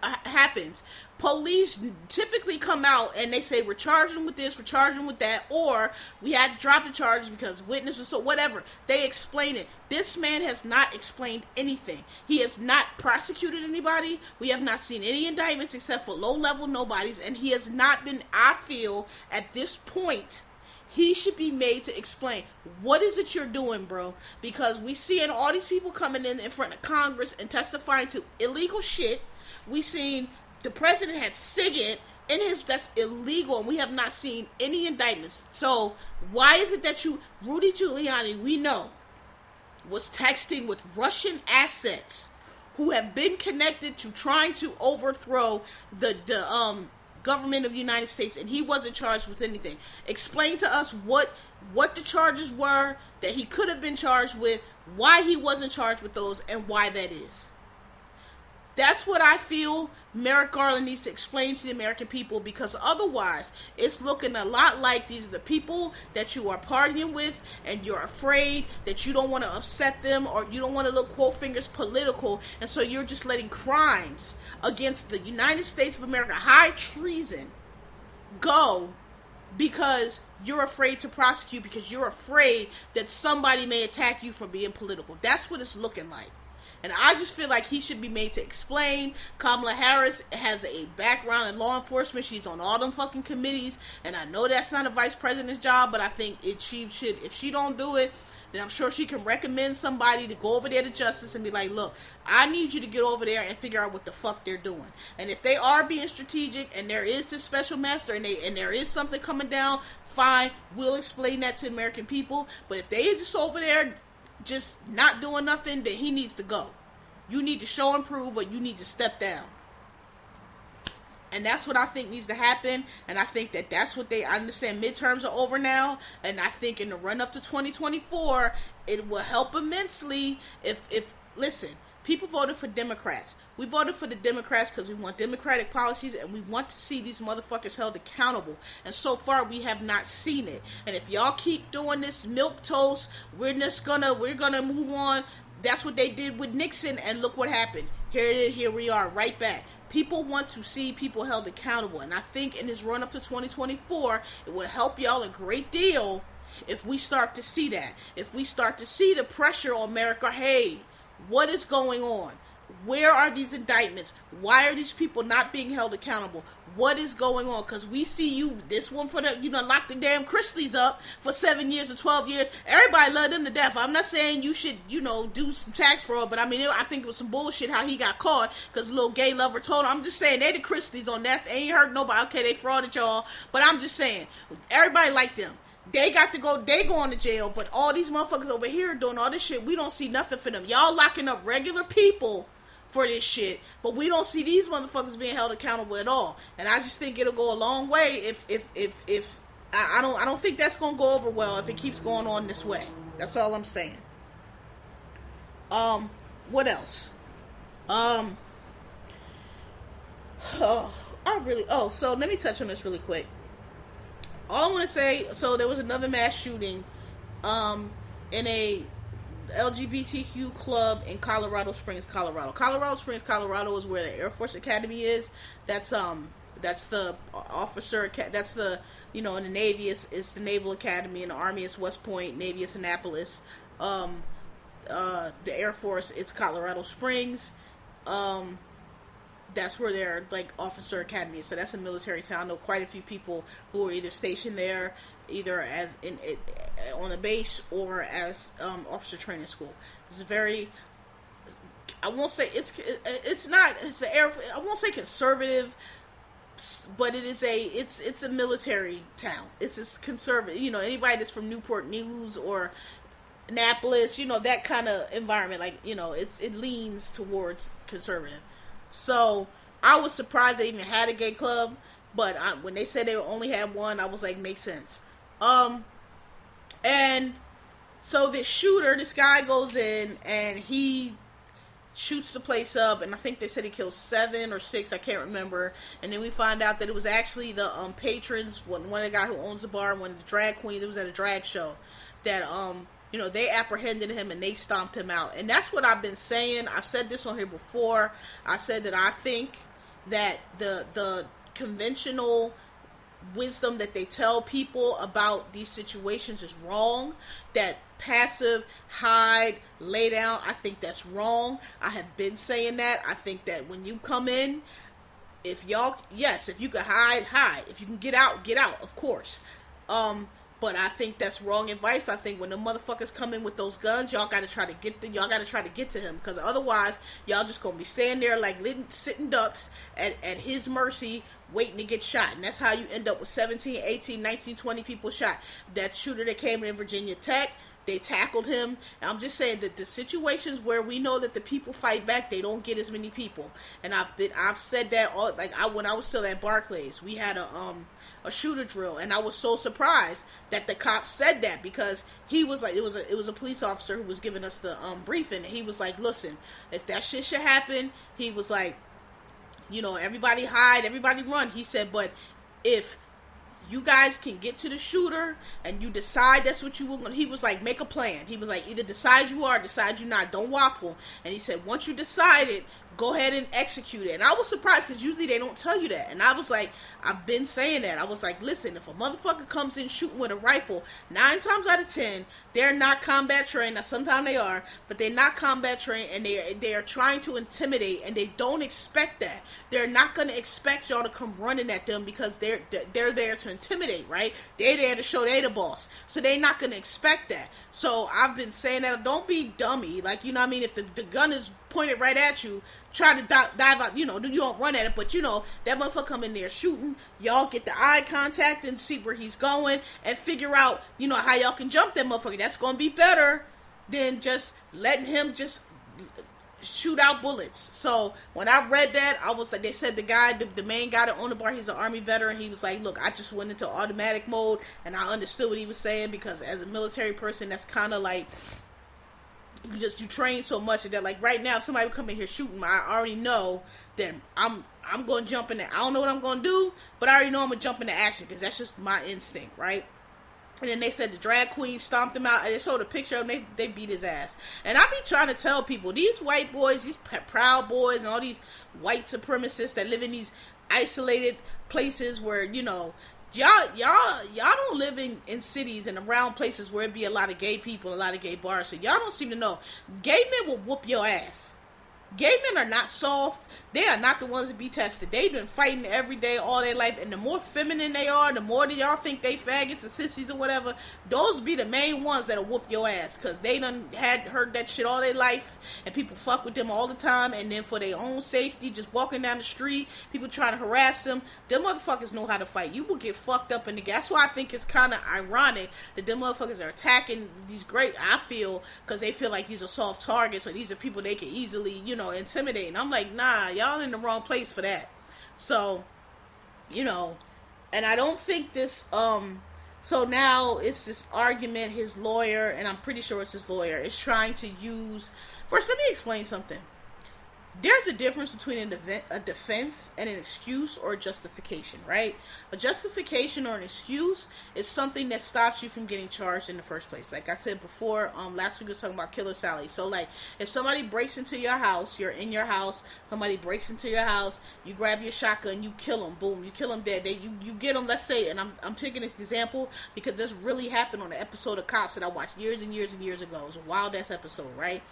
happens, police typically come out and they say, we're charging with this, we're charging with that, or we had to drop the charges because witnesses, so whatever. They explain it. This man has not explained anything. He has not prosecuted anybody. We have not seen any indictments except for low-level nobodies, and he has not been, I feel, at this point, he should be made to explain, what is it you're doing, bro? Because we seeing all these people coming in front of Congress and testifying to illegal shit. We seen the president had SIGINT that's illegal, and we have not seen any indictments. So why is it that Rudy Giuliani, we know, was texting with Russian assets who have been connected to trying to overthrow the government of the United States, and he wasn't charged with anything? Explain to us what the charges were that he could have been charged with, why he wasn't charged with those, and why that is. That's what I feel Merrick Garland needs to explain to the American people, because otherwise it's looking a lot like these are the people that you are partying with, and you're afraid that you don't want to upset them, or you don't want to look, quote fingers, political, and so you're just letting crimes against the United States of America, high treason, go because you're afraid to prosecute, because you're afraid that somebody may attack you for being political. That's what it's looking like. And I just feel like he should be made to explain. Kamala Harris has a background in law enforcement. She's on all them fucking committees. And I know that's not a vice president's job, but I think she should, if she don't do it, then I'm sure she can recommend somebody to go over there to justice and be like, look, I need you to get over there and figure out what the fuck they're doing. And if they are being strategic and there is this special master and there is something coming down, fine, we'll explain that to the American people. But if they just over there just not doing nothing, then he needs to go. You need to show and prove, or you need to step down. And that's what I think needs to happen. And I think that's what I understand midterms are over now. And I think in the run up to 2024, it will help immensely if listen, people voted for Democrats. We voted for the Democrats because we want democratic policies and we want to see these motherfuckers held accountable. And so far, we have not seen it. And if y'all keep doing this milquetoast, we're gonna move on. That's what they did with Nixon, and look what happened. Here we are, right back. People want to see people held accountable, and I think in this run up to 2024, it would help y'all a great deal if we start to see that. If we start to see the pressure on America, hey, what is going on? Where are these indictments? Why are these people not being held accountable? What is going on? Because we see you, this one for the, lock the damn Chrisleys up for 7 years or 12 years. Everybody loved them to death. I'm not saying you should, do some tax fraud, but I think it was some bullshit how he got caught because little gay lover told him. I'm just saying, they the Chrisleys on that. They ain't hurt nobody. Okay, they frauded y'all. But I'm just saying, everybody liked them. They got to go, they going to jail, but all these motherfuckers over here doing all this shit, we don't see nothing for them. Y'all locking up regular people for this shit, but we don't see these motherfuckers being held accountable at all. And I just think it'll go a long way if I don't think that's gonna go over well if it keeps going on this way. That's all I'm saying. What else? So let me touch on this really quick. All I want to say, so there was another mass shooting in a LGBTQ club in Colorado Springs, Colorado. Colorado Springs, Colorado is where the Air Force Academy is. That's the officer, that's the, in the Navy it's the Naval Academy, in the Army it's West Point, Navy it's Annapolis. The Air Force, it's Colorado Springs. That's where their officer academy is. So that's a military town. I know quite a few people who are either stationed there, either as on the base or as officer training school. It's very, I won't say I won't say conservative, but it's a military town. It's conservative. Anybody that's from Newport News or Annapolis, that kind of environment, it leans towards conservative. So I was surprised they even had a gay club, but when they said they only had one, I was like, makes sense. And so this guy goes in and he shoots the place up, and I think they said he killed 7 or 6, I can't remember. And then we find out that it was actually the patrons, one of the guy who owns the bar, one of the drag queens. It was at a drag show that they apprehended him and they stomped him out. And that's what I've been saying. I've said this on here before. I said that I think that the conventional wisdom that they tell people about these situations is wrong. That passive, hide, lay down, I think that's wrong. I have been saying that. I think that when you come in, if you can hide. If you can get out, of course. But I think that's wrong advice. I think when the motherfuckers come in with those guns, y'all gotta try to get to him, because otherwise y'all just gonna be staying there like sitting ducks at his mercy, waiting to get shot. And that's how you end up with 17, 18, 19, 20 people shot. That shooter that came in Virginia Tech, they tackled him. And I'm just saying that the situations where we know that the people fight back, they don't get as many people. And I've said that when I was still at Barclays, we had a shooter drill, and I was so surprised that the cop said that, because he was like, it was a police officer who was giving us the briefing, and he was like, listen, if that shit should happen, he was like, everybody hide, everybody run. He said, but if you guys can get to the shooter and you decide that's what you want, he was like, make a plan. He was like, either decide you are, decide you're not, don't waffle. And he said, once you decide it, go ahead and execute it. And I was surprised, because usually they don't tell you that. And I was like, I've been saying that. I was like, listen, if a motherfucker comes in shooting with a rifle, 9 times out of 10, they're not combat trained. Now, sometimes they are, but they're not combat trained, and they are trying to intimidate, and they don't expect that. They're not going to expect y'all to come running at them, because they're there to intimidate, right? They there to show they the boss. So they're not going to expect that. So I've been saying that, don't be dummy. Like, you know what I mean? If the gun is pointed right at you, try to dive out, you don't run at it, but that motherfucker come in there shooting, y'all get the eye contact and see where he's going and figure out, how y'all can jump that motherfucker. That's going to be better than just letting him just shoot out bullets. So when I read that, I was like, they said the main guy that owned the bar, he's an Army veteran. He was like, look, I just went into automatic mode and I understood what he was saying, because as a military person, that's kind of like, you train so much that, like, right now, if somebody would come in here shooting, I already know that I'm going to jump in there. I don't know what I'm going to do, but I already know I'm going to jump into action, because that's just my instinct, right? And then they said the drag queen stomped him out, and they showed a picture of him, they beat his ass. And I be trying to tell people, these white boys, these Proud Boys, and all these white supremacists that live in these isolated places where, y'all don't live in cities and around places where it be a lot of gay people, a lot of gay bars, so y'all don't seem to know. Gay men will whoop your ass. Gay men are not soft. They are not the ones to be tested. They've been fighting every day, all their life, and the more feminine they are, the more that y'all think they faggots or sissies or whatever, those be the main ones that'll whoop your ass, because they done heard that shit all their life, and people fuck with them all the time, and then for their own safety, just walking down the street, people trying to harass them, them motherfuckers know how to fight. You will get fucked up in the game. That's why I think it's kind of ironic that them motherfuckers are attacking these I feel, because they feel like these are soft targets, or these are people they can easily, intimidate. And I'm like, nah, y'all in the wrong place for that. So, and I don't think this, so now it's this argument, his lawyer, and I'm pretty sure it's his lawyer, is trying to use, first let me explain something. There's a difference between a defense and an excuse or a justification, right? A justification or an excuse is something that stops you from getting charged in the first place. Like I said before, last week we were talking about Killer Sally. So, like, if somebody breaks into your house, you're in your house, somebody breaks into your house, you grab your shotgun, you kill them, boom, you kill them dead. You get them, let's say, and I'm picking this example because this really happened on an episode of Cops that I watched years and years and years ago. It was a wild-ass episode, right?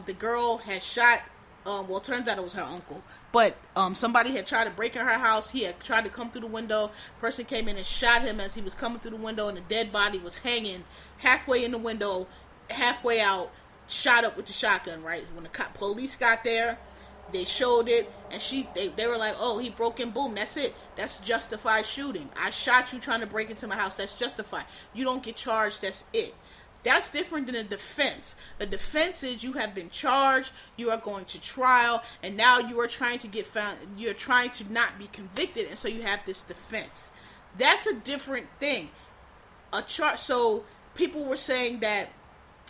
The girl had shot, well, it turns out it was her uncle. But somebody had tried to break in her house. He had tried to come through the window. Person came in and shot him as he was coming through the window, and the dead body was hanging halfway in the window, halfway out, shot up with the shotgun, right? When the police got there, they showed it, and they were like, oh, he broke in, boom, that's it. That's justified shooting. I shot you trying to break into my house. That's justified. You don't get charged. That's it. That's different than a defense. A defense is you have been charged, you are going to trial, and now you are trying to get found, you're trying to not be convicted, and so you have this defense. That's a different thing. So people were saying that,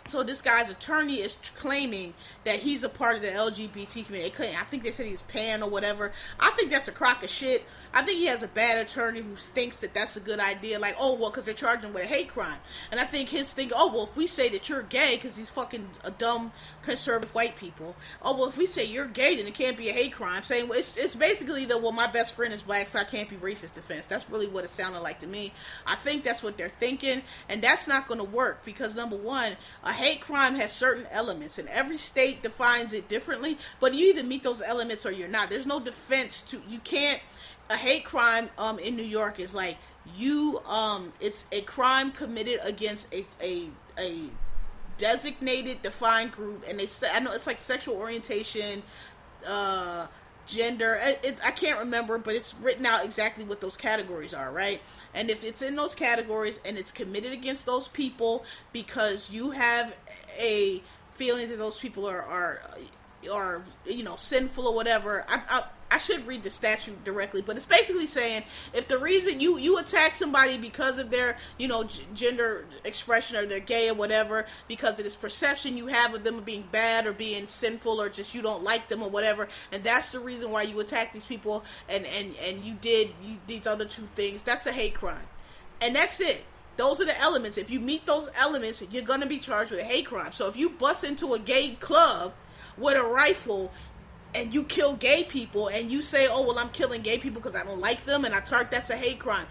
so this guy's attorney is claiming that he's a part of the LGBT community. I think they said he's pan or whatever. I think that's a crock of shit. I think he has a bad attorney who thinks that that's a good idea. Like, oh, well, because they're charging him with a hate crime. And I think his thing, oh, well, if we say that you're gay, because he's fucking a dumb conservative white people. Oh, well, if we say you're gay, then it can't be a hate crime. Saying, well, it's basically the, well, my best friend is black, so I can't be racist defense. That's really what it sounded like to me. I think that's what they're thinking. And that's not going to work because, number one, a hate crime has certain elements, and every state defines it differently, but you either meet those elements or you're not. There's no defense to, you can't, a hate crime in New York is like it's a crime committed against a designated defined group, and they say, I know it's like sexual orientation, gender, I can't remember, but it's written out exactly what those categories are, right? And if it's in those categories and it's committed against those people because you have a feeling that those people are sinful or whatever, I should read the statute directly, but it's basically saying if the reason you attack somebody because of their, gender expression or they're gay or whatever, because of this perception you have of them being bad or being sinful or just you don't like them or whatever, and that's the reason why you attack these people and you did these other two things, that's a hate crime. And that's it. Those are the elements. If you meet those elements, you're going to be charged with a hate crime. So if you bust into a gay club with a rifle and you kill gay people and you say, oh, well, I'm killing gay people because I don't like them and that's a hate crime.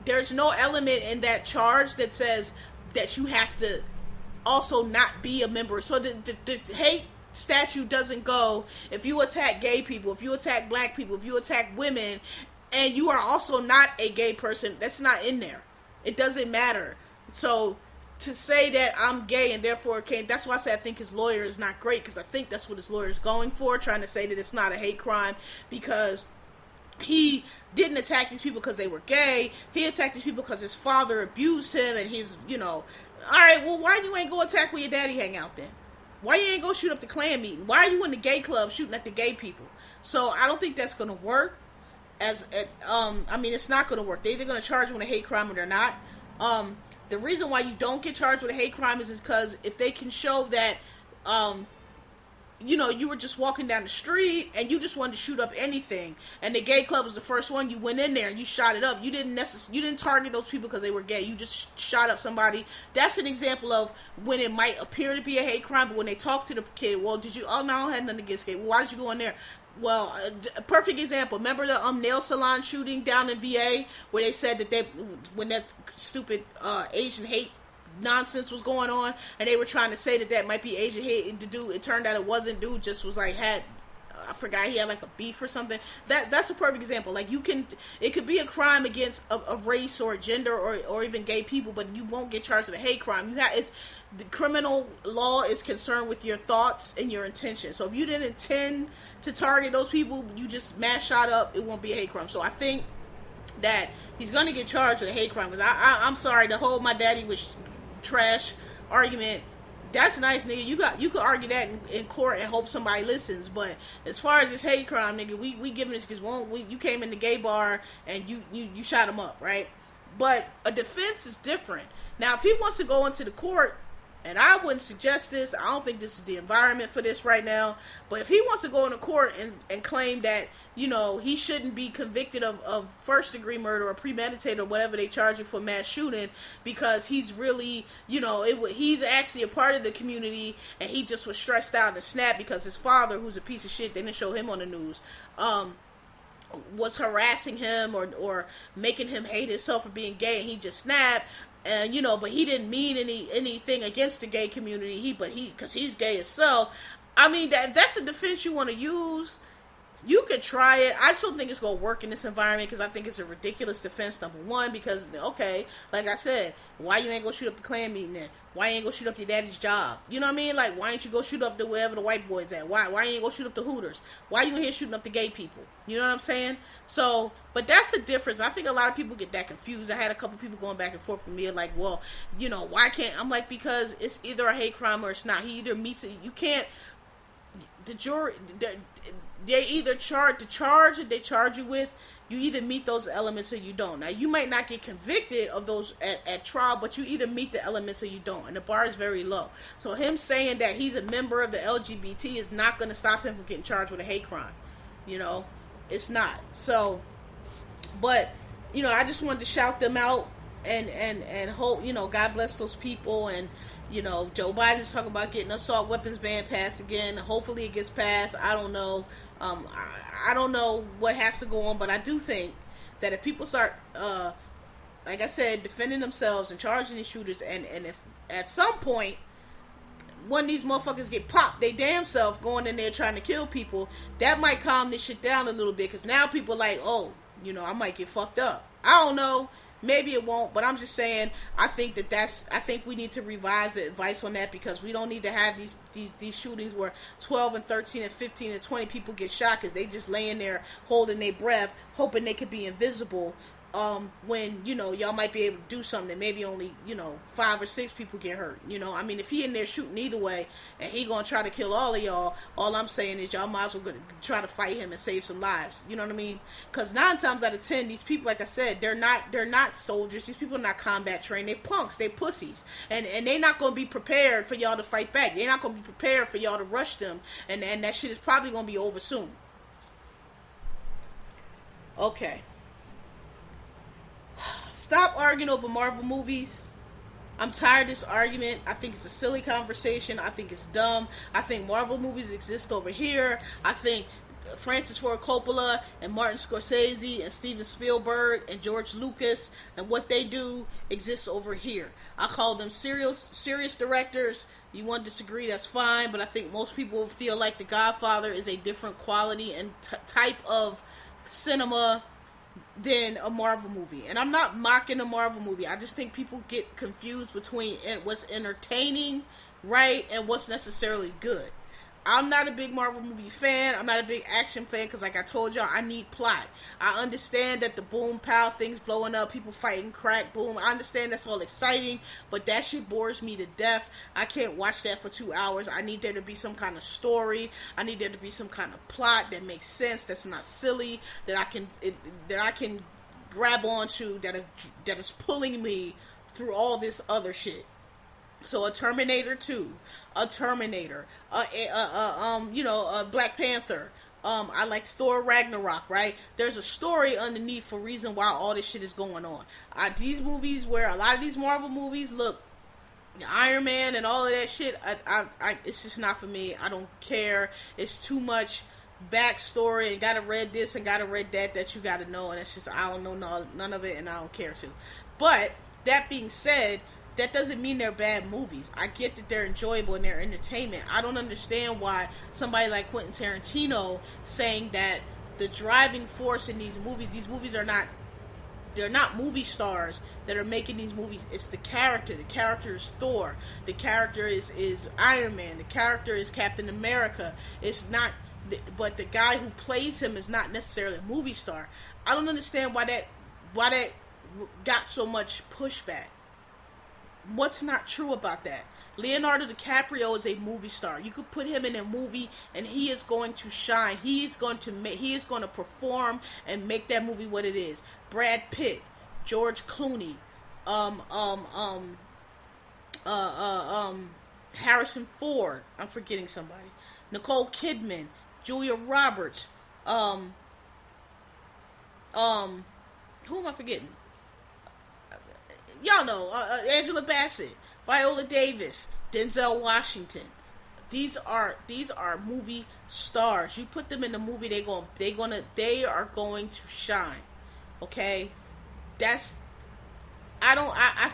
There's no element in that charge that says that you have to also not be a member. So the hate statute doesn't go, if you attack gay people, if you attack black people, if you attack women, and you are also not a gay person, that's not in there. It doesn't matter. So to say that I'm gay and therefore that's why I say I think his lawyer is not great, because I think that's what his lawyer is going for, trying to say that it's not a hate crime, because he didn't attack these people because they were gay. He attacked these people because his father abused him, and he's, all right, well, why you ain't go attack where your daddy hang out then? Why you ain't go shoot up the Klan meeting? Why are you in the gay club shooting at the gay people? So I don't think that's going to work. It's not going to work. They're either going to charge him with a hate crime or they're not. The reason why you don't get charged with a hate crime is because if they can show that, you were just walking down the street and you just wanted to shoot up anything, and the gay club was the first one, you went in there and you shot it up. You didn't target those people because they were gay. You just shot up somebody. That's an example of when it might appear to be a hate crime, but when they talk to the kid, well, oh, no, I don't have nothing against gay. Well, why did you go in there? Well, a perfect example. Remember the nail salon shooting down in VA where they said that when that stupid Asian hate nonsense was going on, and they were trying to say that might be Asian hate. It turned out it wasn't. Dude just was like I forgot, he had like a beef or something. That's a perfect example. Like it could be a crime against a race or a gender or even gay people, but you won't get charged with a hate crime. The criminal law is concerned with your thoughts and your intention. So if you didn't intend to target those people, you just mass shot up, it won't be a hate crime. So I think that he's going to get charged with a hate crime, because I'm sorry, the whole my daddy was trash argument, that's nice, nigga. You could argue that in court and hope somebody listens. But as far as this hate crime, nigga, we giving this because you came in the gay bar and you shot him up, right? But a defense is different. Now, if he wants to go into the court, and I wouldn't suggest this, I don't think this is the environment for this right now, but if he wants to go into court and claim that, he shouldn't be convicted of first degree murder or premeditated or whatever they charge him for mass shooting, because he's really, he's actually a part of the community, and he just was stressed out and snapped because his father, who's a piece of shit, they didn't show him on the news, was harassing him or making him hate himself for being gay, and he just snapped. And but he didn't mean anything against the gay community. Because he's gay himself. I mean, that's a defense you want to use. You could try it. I just don't think it's going to work in this environment, because I think it's a ridiculous defense, number one, because, okay, like I said, why you ain't go shoot up the Klan meeting then? Why you ain't go shoot up your daddy's job? You know what I mean? Like, why ain't you go shoot up wherever the white boys at? Why you ain't go shoot up the Hooters? Why you in here shooting up the gay people? You know what I'm saying? So, but that's the difference. I think a lot of people get that confused. I had a couple people going back and forth with me, like, well, why can't, I'm like, because it's either a hate crime or it's not. He either meets it, you can't, the jury, they either charge that they charge you with, you either meet those elements or you don't. Now, you might not get convicted of those at trial, but you either meet the elements or you don't, and the bar is very low. So him saying that he's a member of the LGBT is not going to stop him from getting charged with a hate crime. It's not. So, but, I just wanted to shout them out and hope, God bless those people. And, Joe Biden's talking about getting assault weapons ban passed again. Hopefully it gets passed. I don't know. I don't know what has to go on, but I do think that if people start, like I said, defending themselves and charging these shooters, and if at some point one of these motherfuckers get popped, they damn self going in there trying to kill people, that might calm this shit down a little bit, because now people are like, oh, I might get fucked up. I don't know. Maybe it won't, but I'm just saying, I think we need to revise the advice on that, because we don't need to have these shootings where 12 and 13 and 15 and 20 people get shot because they just laying there holding their breath, hoping they could be invisible, when, y'all might be able to do something, maybe only, 5 or 6 people get hurt, I mean, if he in there shooting either way, and he gonna try to kill all of y'all, all I'm saying is y'all might as well try to fight him and save some lives, you know what I mean, because 9 times out of 10, these people, like I said, they're not soldiers, these people are not combat trained, they punks, they pussies, and they're not gonna be prepared for y'all to fight back, they're not gonna be prepared for y'all to rush them, and that shit is probably gonna be over soon. Okay. Stop arguing over Marvel movies. I'm tired of this argument. I think it's a silly conversation. I think it's dumb. I think Marvel movies exist over here. I think Francis Ford Coppola and Martin Scorsese and Steven Spielberg and George Lucas and what they do exists over here. I call them serious directors. You want to disagree, that's fine, but I think most people feel like The Godfather is a different quality and type of cinema than a Marvel movie. And I'm not mocking a Marvel movie. I just think people get confused between what's entertaining, right, and what's necessarily good. I'm not a big Marvel movie fan. I'm not a big action fan because, like I told y'all, I need plot. I understand that the boom, pow, things blowing up, people fighting, crack, boom. I understand that's all exciting, but that shit bores me to death. I can't watch that for 2 hours. I need there to be some kind of story. I need there to be some kind of plot that makes sense, that's not silly, that I can grab onto, that is pulling me through all this other shit. So a Terminator 2, a Terminator, Black Panther. I like Thor Ragnarok, right? There's a story underneath for reason why all this shit is going on. These movies, where a lot of these Marvel movies, look, Iron Man and all of that shit, it's just not for me. I don't care. It's too much backstory and gotta read this and gotta read that you gotta know, and it's just, I don't know none of it, and I don't care to. But that being said, that doesn't mean they're bad movies. I get that they're enjoyable and they're entertainment. I don't understand why somebody like Quentin Tarantino saying that the driving force in these movies are not, they're not movie stars that are making these movies. It's the character. The character is Thor. The character is Iron Man. The character is Captain America. It's not, but the guy who plays him is not necessarily a movie star. I don't understand why that got so much pushback. What's not true about that? Leonardo DiCaprio is a movie star. You could put him in a movie and he is going to shine. He is going to perform and make that movie what it is. Brad Pitt, George Clooney, Harrison Ford. I'm forgetting somebody. Nicole Kidman, Julia Roberts. Who am I forgetting? Y'all know, Angela Bassett, Viola Davis, Denzel Washington. These are movie stars. You put them in the movie, they are going to shine. Okay?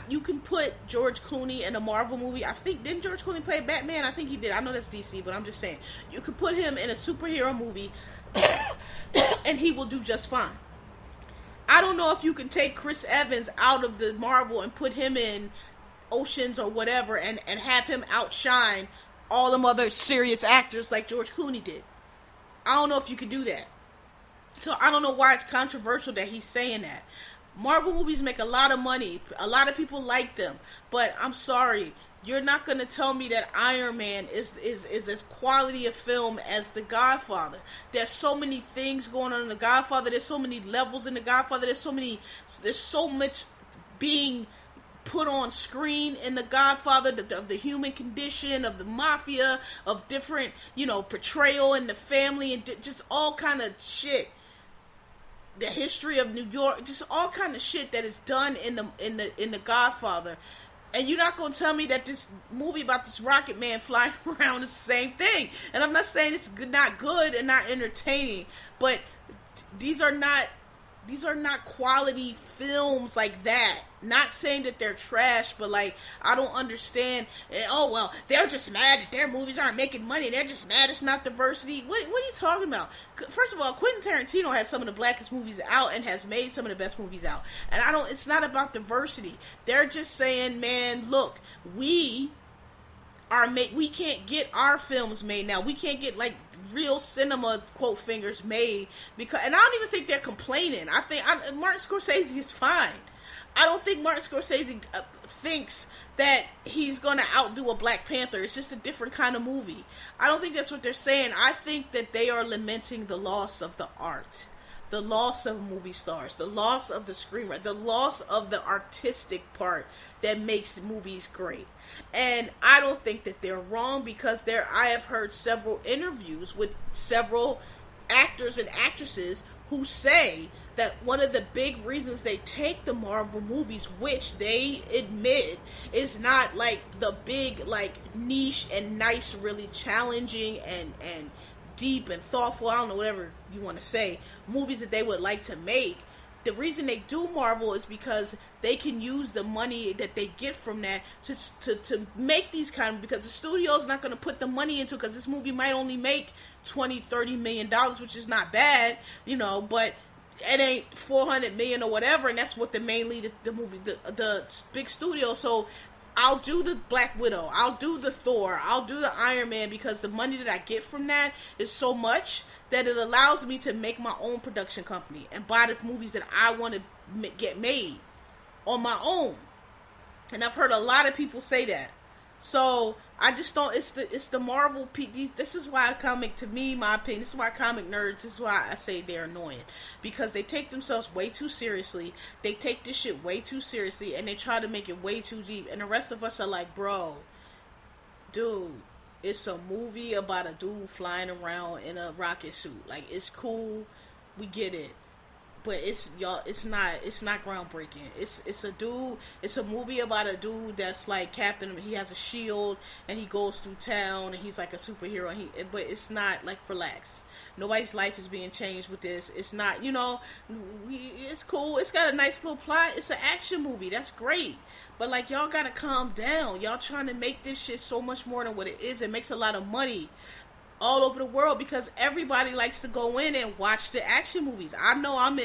You can put George Clooney in a Marvel movie. I think, didn't George Clooney play Batman? I think he did. I know that's DC, but I'm just saying. You could put him in a superhero movie and he will do just fine. I don't know if you can take Chris Evans out of the Marvel and put him in Oceans or whatever and have him outshine all them other serious actors like George Clooney did. I don't know if you can do that. So I don't know why it's controversial that he's saying that. Marvel movies make a lot of money. A lot of people like them. But I'm sorry, you're not going to tell me that Iron Man is as quality a film as The Godfather. There's so many things going on in The Godfather. There's so many levels in The Godfather. There's so much being put on screen in The Godfather, of the human condition, of the mafia, of different, portrayal in the family, and just all kind of shit. The history of New York, just all kind of shit that is done in the Godfather. And you're not going to tell me that this movie about this rocket man flying around is the same thing. And I'm not saying it's not good and not entertaining, but these are not quality films like that. Not saying that they're trash, but I don't understand. Oh, well, they're just mad that their movies aren't making money. They're just mad it's not diversity. What are you talking about? First of all, Quentin Tarantino has some of the blackest movies out and has made some of the best movies out. And it's not about diversity. They're just saying, man, look, we can't get our films made now. We can't get real cinema, quote fingers, made because, and I don't even think they're complaining. I think Martin Scorsese is fine. I don't think Martin Scorsese thinks that he's going to outdo a Black Panther. It's just a different kind of movie. I don't think that's what they're saying. I think that they are lamenting the loss of the art, the loss of movie stars, the loss of the screenwriter, the loss of the artistic part that makes movies great. And I don't think that they're wrong because I have heard several interviews with several actors and actresses who say that one of the big reasons they take the Marvel movies, which they admit is not the big niche and nice, really challenging and deep and thoughtful, I don't know, whatever you want to say, movies that they would like to make. The reason they do Marvel is because they can use the money that they get from that to make these because the studio's not going to put the money into, because this movie might only make $20-30 million, which is not bad, but it ain't 400 million or whatever, and that's what the movie, the big studio. So I'll do the Black Widow, I'll do the Thor, I'll do the Iron Man, because the money that I get from that is so much that it allows me to make my own production company and buy the movies that I want to get made on my own. And I've heard a lot of people say that. So I just don't. It's the Marvel. This is why to me, my opinion, this is why comic nerds. This is why I say they're annoying, because they take themselves way too seriously. They take this shit way too seriously, and they try to make it way too deep. And the rest of us are like, bro, dude, it's a movie about a dude flying around in a rocket suit. Like, it's cool, we get it. But it's not groundbreaking. It's a movie about a dude that's like Captain. He has a shield and he goes through town and he's like a superhero. But it's not like, relax. Nobody's life is being changed with this. It's not, it's cool. It's got a nice little plot. It's an action movie. That's great. But like, y'all gotta calm down. Y'all trying to make this shit so much more than what it is. It makes a lot of money all over the world because everybody likes to go in and watch the action movies. I know I'm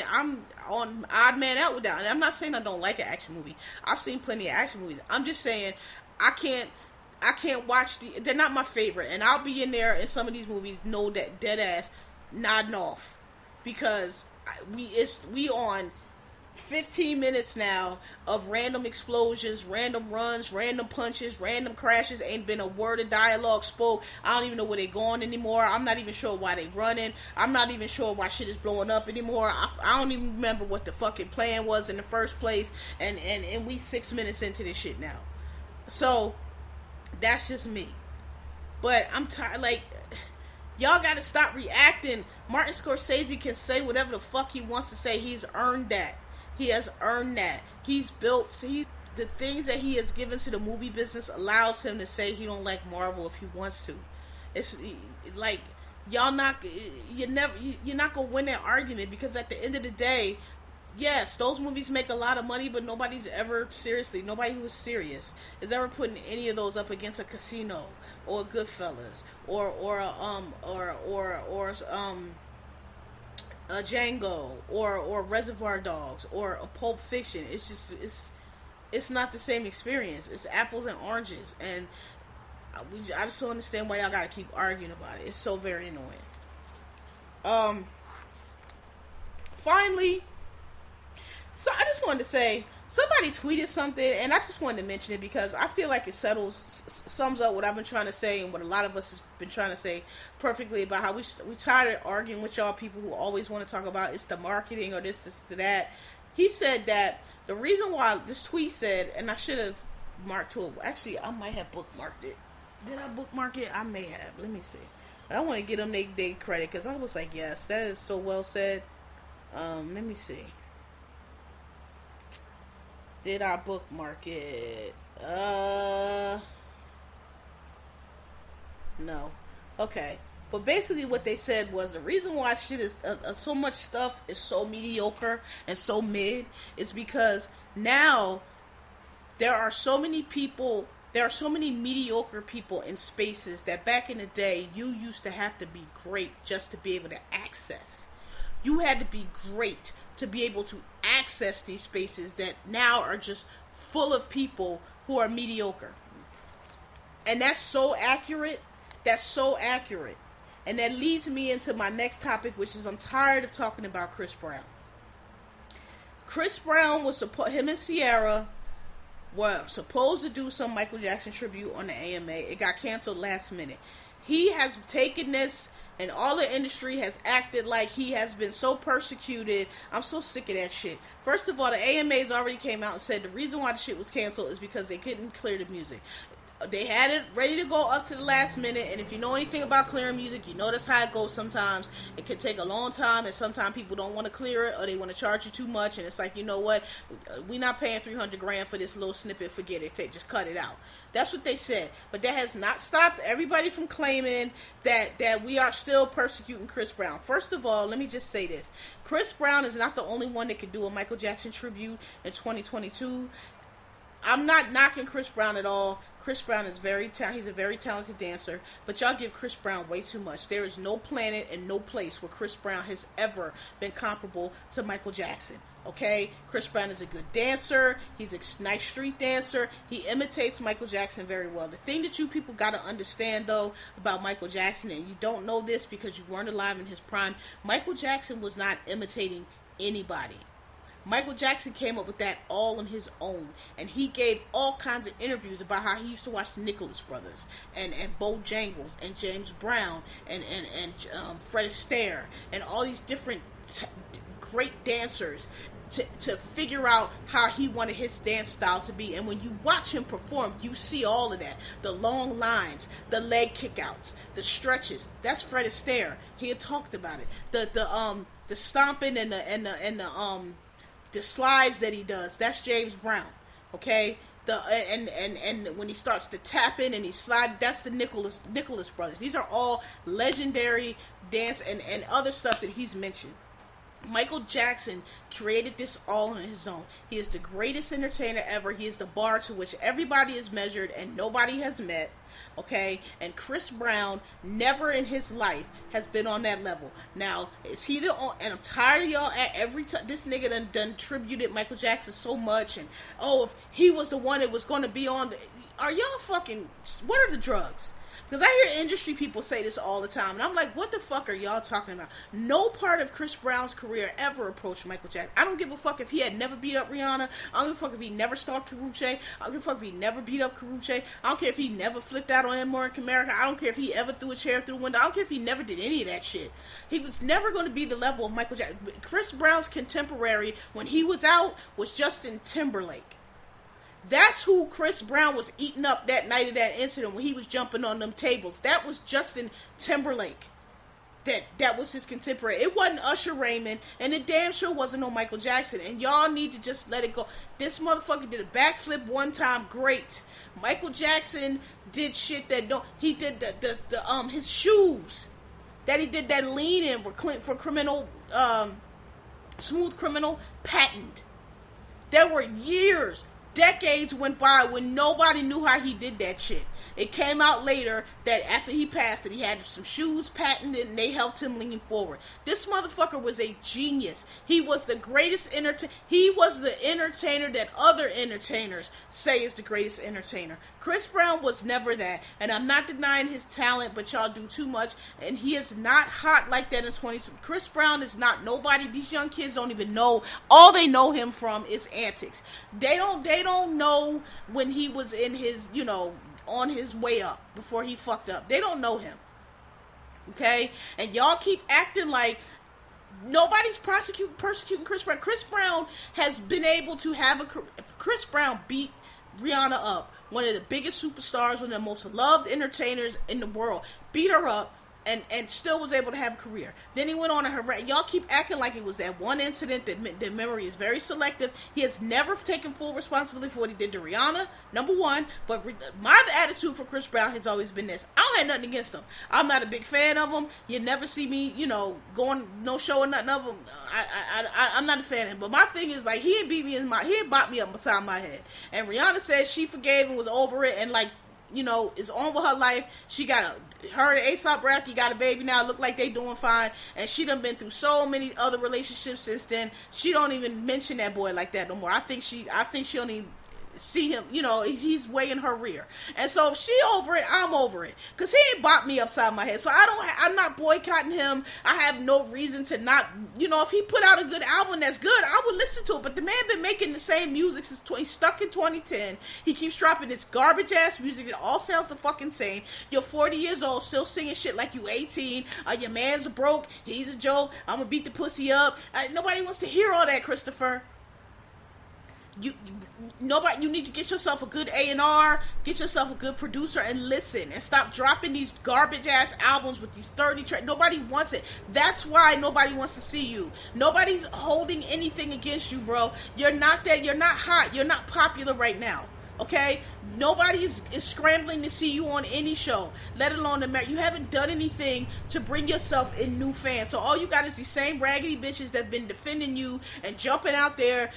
on odd man out with that. And I'm not saying I don't like an action movie. I've seen plenty of action movies. I'm just saying I can't watch they're not my favorite. And I'll be in there in some of these movies, know that dead ass nodding off, because we on 15 minutes now of random explosions, random runs, random punches, random crashes. Ain't been a word of dialogue spoke. I don't even know where they going anymore. I'm not even sure why they running. I'm not even sure why shit is blowing up anymore. I don't even remember what the fucking plan was in the first place. And we 6 minutes into this shit now. So that's just me. But I'm tired. Like, y'all gotta stop reacting. Martin Scorsese can say whatever the fuck he wants to say. He's earned that. He has earned that. The things that he has given to the movie business allows him to say he don't like Marvel if he wants to. It's like, you're not gonna win that argument, because at the end of the day, yes, those movies make a lot of money, but nobody who is serious is ever putting any of those up against a Casino or Goodfellas or a Django or Reservoir Dogs or a Pulp Fiction. It's just it's not the same experience. It's apples and oranges, and I just don't understand why y'all gotta keep arguing about it. It's so very annoying. Finally, so I just wanted to say, somebody tweeted something, and I just wanted to mention it because I feel like it sums up what I've been trying to say and what a lot of us has been trying to say perfectly, about how we tired of arguing with y'all people who always want to talk about it's the marketing or this, that. He said that the reason why this tweet said, and I should have marked to it. Actually, I might have bookmarked it. Did I bookmark it? I may have. Let me see. I don't want to give them their credit, because I was like, yes, that is so well said. Let me see. Did I bookmark it? No. Okay. But basically what they said was the reason why shit is so much stuff is so mediocre and so mid is because now there are so many mediocre people in spaces that back in the day you used to have to be great just to be able to access. You had to be great to be able to access these spaces that now are just full of people who are mediocre. And that's so accurate. That's so accurate. And that leads me into my next topic, which is I'm tired of talking about Chris Brown. Chris Brown was him and Ciara were supposed to do some Michael Jackson tribute on the AMA. It got canceled last minute. He has taken this, and all the industry has acted like he has been so persecuted. I'm so sick of that shit. First of all, the AMAs already came out and said the reason why the shit was canceled is because they couldn't clear the music. They had it ready to go up to the last minute, and if you know anything about clearing music, you know that's how it goes sometimes. It can take a long time, and sometimes people don't want to clear it, or they want to charge you too much, and it's like, you know what, we're not paying $300,000 for this little snippet, forget it, just cut it out. That's what they said, but that has not stopped everybody from claiming that we are still persecuting Chris Brown. First of all, let me just say this. Chris Brown is not the only one that can do a Michael Jackson tribute in 2022. I'm not knocking Chris Brown at all. Chris Brown is he's a very talented dancer, but y'all give Chris Brown way too much. There is no planet and no place where Chris Brown has ever been comparable to Michael Jackson. Okay? Chris Brown is a good dancer. He's a nice street dancer. He imitates Michael Jackson very well. The thing that you people got to understand, though, about Michael Jackson, and you don't know this because you weren't alive in his prime, Michael Jackson was not imitating anybody. Michael Jackson came up with that all on his own, and he gave all kinds of interviews about how he used to watch the Nicholas Brothers and Bojangles and James Brown and Fred Astaire and all these different great dancers to figure out how he wanted his dance style to be. And when you watch him perform, you see all of that. The long lines, the leg kickouts, the stretches. That's Fred Astaire. He had talked about it. The stomping and the slides that he does, that's James Brown. Okay? And when he starts to tap in and he slide, that's the Nicholas Brothers. These are all legendary dance and other stuff that he's mentioned. Michael Jackson created this all on his own. He is the greatest entertainer ever. He is the bar to which everybody is measured and nobody has met. Okay? And Chris Brown never in his life has been on that level. Now, is he the only, and I'm tired of y'all at every time, this nigga done tributed Michael Jackson so much, and if he was the one that was going to be on, are y'all fucking, what are the drugs? Because I hear industry people say this all the time, and I'm like, what the fuck are y'all talking about? No part of Chris Brown's career ever approached Michael Jackson. I don't give a fuck if he had never beat up Rihanna. I don't give a fuck if he never stalked Karrueche. I don't give a fuck if he never beat up Karrueche. I don't care if he never flipped out on America. I don't care if he ever threw a chair through a window. I don't care if he never did any of that shit. He was never going to be the level of Michael Jackson. Chris Brown's contemporary, when he was out, was Justin Timberlake. That's who Chris Brown was eating up that night of that incident when he was jumping on them tables. That was Justin Timberlake. That was his contemporary. It wasn't Usher Raymond, and it damn sure wasn't no Michael Jackson. And y'all need to just let it go. This motherfucker did a backflip one time, great. Michael Jackson did shit that don't. He did his shoes that he did that lean in for criminal, Smooth Criminal, patent. There were years. Decades went by when nobody knew how he did that shit. It came out later that after he passed it, he had some shoes patented and they helped him lean forward. This motherfucker was a genius. He was the greatest entertainer. He was the entertainer that other entertainers say is the greatest entertainer. Chris Brown was never that. And I'm not denying his talent, but y'all do too much. And he is not hot like that in 22. Chris Brown is not nobody. These young kids don't even know. All they know him from is antics. They don't know when he was in his, on his way up before he fucked up. They don't know him. Okay? And y'all keep acting like nobody's persecuting Chris Brown. Chris Brown has been able to have Chris Brown beat Rihanna up. One of the biggest superstars, one of the most loved entertainers in the world. Beat her up. And still was able to have a career. Then he went on to y'all keep acting like it was that one incident that memory is very selective. He has never taken full responsibility for what he did to Rihanna, number one. But my attitude for Chris Brown has always been this. I don't have nothing against him. I'm not a big fan of him. You never see me, going no show or nothing of him. I'm not a fan of him. But my thing is, like, he had bopped me up beside my head. And Rihanna said she forgave and was over it and, is on with her life. She got her and A$AP Rocky got a baby now. Look like they doing fine. And she done been through so many other relationships since then. She don't even mention that boy like that no more. I think she don't even see him, he's way in her rear. And so if she over it, I'm over it. Because he ain't bopped me upside my head. So I'm not boycotting him. I have no reason to not, if he put out a good album that's good, I would listen to it. But the man been making the same music since he's stuck in 2010. He keeps dropping this garbage ass music that all sounds the fucking same. You're 40 years old, still singing shit like you 18. Your man's broke. He's a joke. I'm gonna beat the pussy up. Nobody wants to hear all that, Christopher. You need to get yourself a good A&R, get yourself a good producer, and listen, and stop dropping these garbage ass albums with these 30 tracks. Nobody wants it. That's why nobody wants to see you. Nobody's holding anything against you, bro. You're not hot. You're not popular right now. Okay? Nobody is scrambling to see you on any show, let alone America. You haven't done anything to bring yourself in new fans. So all you got is these same raggedy bitches that's been defending you and jumping out there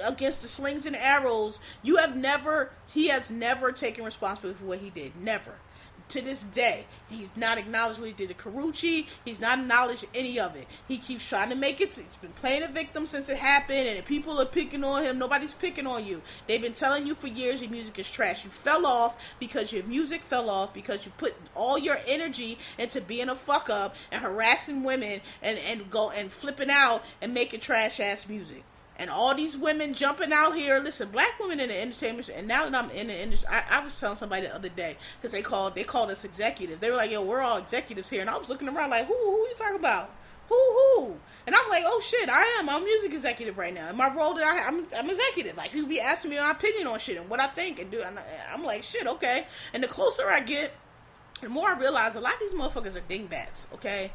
against the slings and arrows, he has never taken responsibility for what he did. Never. To this day, he's not acknowledged what he did to Karrueche. He's not acknowledged any of it. He keeps trying to make it. He's been playing a victim since it happened, and if people are picking on him, nobody's picking on you. They've been telling you for years your music is trash. You fell off because your music fell off because you put all your energy into being a fuck up and harassing women and go and flipping out and making trash ass music. And all these women jumping out here. Listen, black women in the entertainment, and now that I'm in the industry, I was telling somebody the other day, because they called us executives. They were like, yo, we're all executives here. And I was looking around like, who you talking about? Who? And I'm like, oh shit, I'm a music executive right now. In my role that I'm executive. Like, people be asking me my opinion on shit and what I think and do. And I'm like, shit, okay. And the closer I get, the more I realize a lot of these motherfuckers are dingbats, okay?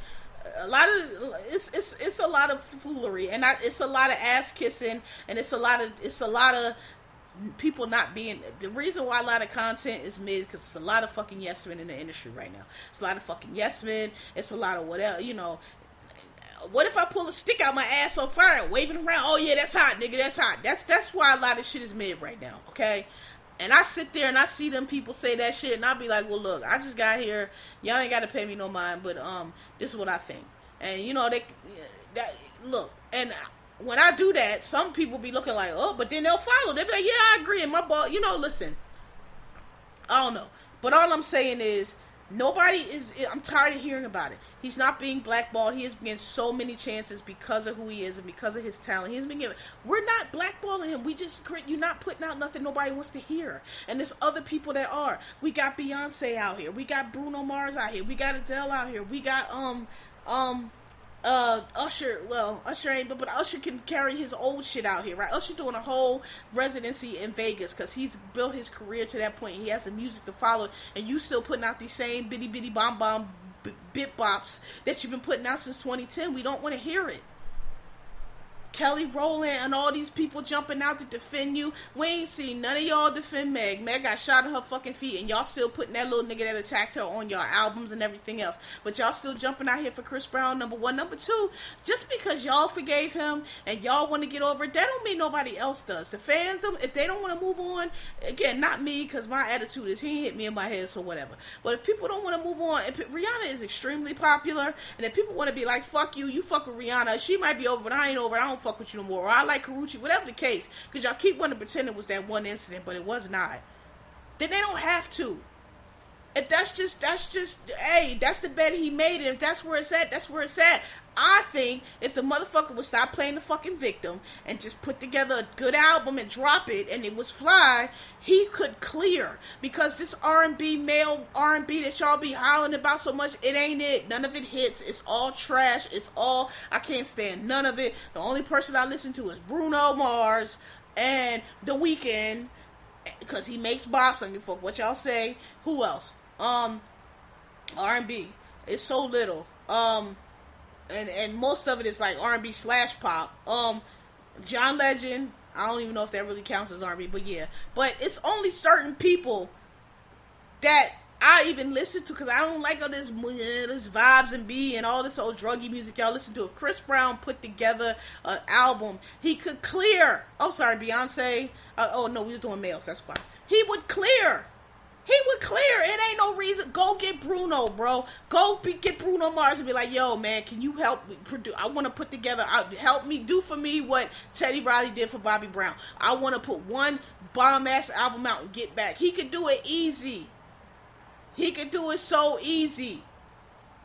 A lot of it's a lot of foolery, and it's a lot of ass kissing, and it's a lot of people not being. The reason why a lot of content is mid, because it's a lot of fucking yes men in the industry right now. It's a lot of fucking yes men. It's a lot of whatever, you know. What if I pull a stick out my ass on fire and wave it around? Oh yeah, that's hot, nigga. That's hot. That's why a lot of shit is mid right now. Okay. And I sit there and I see them people say that shit, and I be like, well, look, I just got here. Y'all ain't got to pay me no mind, but this is what I think. And you know, look, and when I do that, some people be looking like, oh, but then they'll follow. They'll be like, yeah, I agree. And my boss, you know, listen, I don't know, but all I'm saying is, I'm tired of hearing about it. He's not being blackballed. He has been so many chances because of who he is and because of his talent. He's been given. We're not blackballing him. You're not putting out nothing nobody wants to hear. And there's other people that are. We got Beyonce out here. We got Bruno Mars out here. We got Adele out here. We got Usher. Well, Usher ain't, but Usher can carry his old shit out here, right? Usher doing a whole residency in Vegas because he's built his career to that point. He has the music to follow, and you still putting out these same bitty bitty bomb bit bops that you've been putting out since 2010. We don't want to hear it. Kelly Rowland and all these people jumping out to defend you. We ain't seen none of y'all defend Meg. Meg got shot in her fucking feet, and y'all still putting that little nigga that attacked her on y'all albums and everything else. But y'all still jumping out here for Chris Brown, number one. Number two, just because y'all forgave him and y'all want to get over it, that don't mean nobody else does. The fandom, if they don't want to move on, again, not me, because my attitude is he hit me in my head, so whatever. But if people don't want to move on, if Rihanna is extremely popular, and if people want to be like, fuck you fuck with Rihanna, she might be over, but I ain't over, I don't fuck with you no more, or I like Karrueche, whatever the case, because y'all keep wanting to pretend it was that one incident, but it was not, then they don't have to. If that's just, hey, that's the bet he made, and if that's where it's at, that's where it's at. I think if the motherfucker would stop playing the fucking victim and just put together a good album and drop it, and it was fly, he could clear. Because this R&B, male R&B that y'all be hollering about so much, it ain't it. None of it hits. It's all trash. I can't stand none of it. The only person I listen to is Bruno Mars and The Weeknd, because he makes bops. I don't give a fuck what y'all say. Who else? R&B. It's so little. And most of it is like R&B / pop. John Legend, I don't even know if that really counts as R&B, but yeah. But it's only certain people that I even listen to, because I don't like all this vibes and B and all this old druggy music y'all listen to. If Chris Brown put together an album, he could clear. Oh, sorry, Beyonce. Oh no, we was doing males. That's fine. He would clear. He would clear. It ain't no reason. Go get Bruno, bro. Get Bruno Mars and be like, yo, man, can you help me produce? I want to put together, help me, do for me what Teddy Riley did for Bobby Brown. I want to put one bomb-ass album out and get back. He could do it easy. He could do it so easy.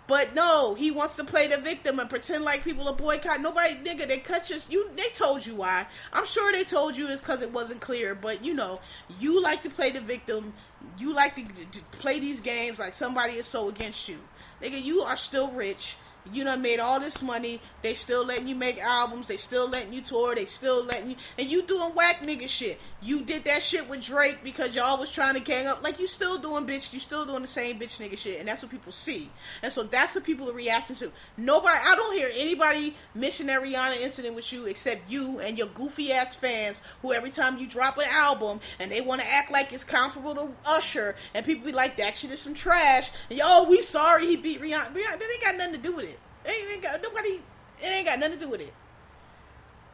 But no, he wants to play the victim and pretend like people are boycotting. Nobody, nigga, they told you why. I'm sure they told you it's because it wasn't clear, but you know, you like to play the victim. You like to play these games like somebody is so against you. Nigga, you are still rich. You done made all this money. They still letting you make albums. They still letting you tour. They still letting you, and you doing whack nigga shit. You did that shit with Drake because y'all was trying to gang up. Like, you still doing bitch. You still doing the same bitch nigga shit, and that's what people see. And so that's what people are reacting to. I don't hear anybody mention that Rihanna incident with you except you and your goofy ass fans, who every time you drop an album and they want to act like it's comparable to Usher, and people be like, that shit is some trash. And we sorry he beat Rihanna. That ain't got nothing to do with it. It ain't got nothing to do with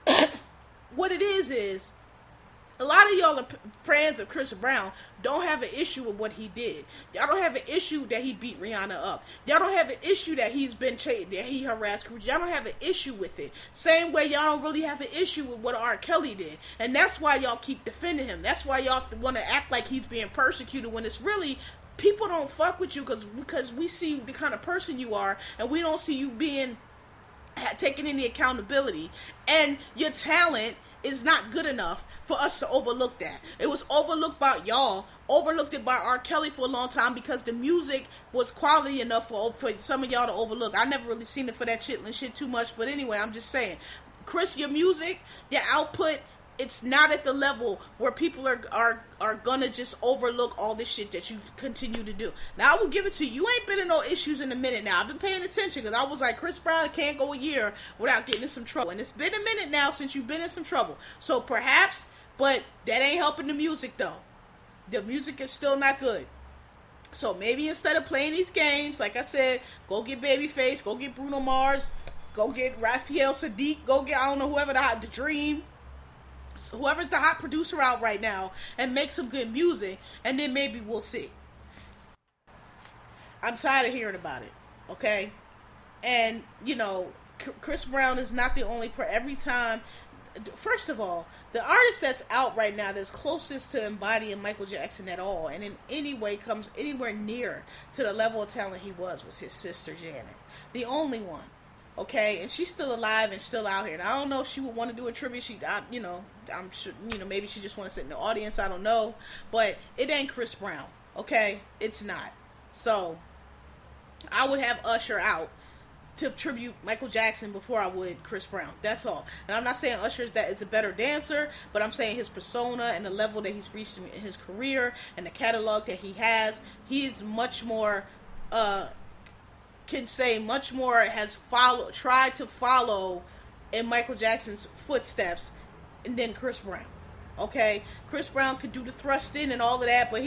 it. what it is a lot of y'all are fans of Chris Brown don't have an issue with what he did. Y'all don't have an issue that he beat Rihanna up. Y'all don't have an issue that he's been that he harassed Cruz. Y'all don't have an issue with it. Same way y'all don't really have an issue with what R. Kelly did. And that's why y'all keep defending him. That's why y'all want to act like he's being persecuted when it's really people don't fuck with you because we see the kind of person you are and we don't see you being taking any accountability. And your talent is not good enough for us to overlook that. It was overlooked by y'all, overlooked it by R. Kelly for a long time because the music was quality enough for some of y'all to overlook. I never really seen it for that shit too much, but anyway, I'm just saying, Chris, your music, your output, it's not at the level where people are gonna just overlook all this shit that you continue to do. Now, I will give it to you. You ain't been in no issues in a minute now. I've been paying attention because I was like, Chris Brown can't go a year without getting in some trouble. And it's been a minute now since you've been in some trouble. So perhaps, but that ain't helping the music though. The music is still not good. So maybe instead of playing these games, like I said, go get Babyface, go get Bruno Mars, go get Raphael Sadiq, go get, I don't know, whoever the Dream. So whoever's the hot producer out right now and make some good music, and then maybe we'll see. I'm tired of hearing about it, okay? And, you know, Chris Brown is not the only every time. First of all, the artist that's out right now that's closest to embodying Michael Jackson at all, and in any way comes anywhere near to the level of talent he was his sister Janet. The only one. Okay, and she's still alive and still out here. And I don't know if she would want to do a tribute. I'm sure, maybe she just want to sit in the audience. I don't know, but it ain't Chris Brown. Okay, it's not. So I would have Usher out to tribute Michael Jackson before I would Chris Brown. That's all. And I'm not saying Usher is a better dancer, but I'm saying his persona and the level that he's reached in his career and the catalog that he has. He is much more. Has tried to follow in Michael Jackson's footsteps than Chris Brown. Okay, Chris Brown could do the thrust in and all of that, but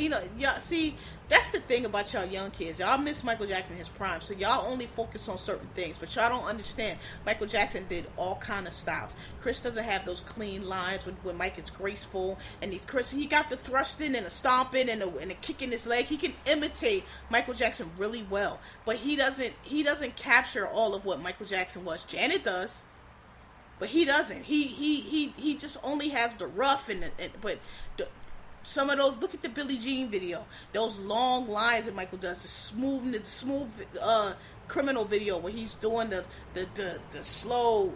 see, that's the thing about y'all young kids. Y'all miss Michael Jackson in his prime, so y'all only focus on certain things, but y'all don't understand. Michael Jackson did all kind of styles. Chris doesn't have those clean lines when Mike is graceful, and he got the thrusting and the stomping and the kicking his leg. He can imitate Michael Jackson really well, but he doesn't capture all of what Michael Jackson was. Janet does. But he doesn't. He just only has the rough some of those. Look at the Billie Jean video. Those long lines that Michael does. The smooth criminal video where he's doing the slow.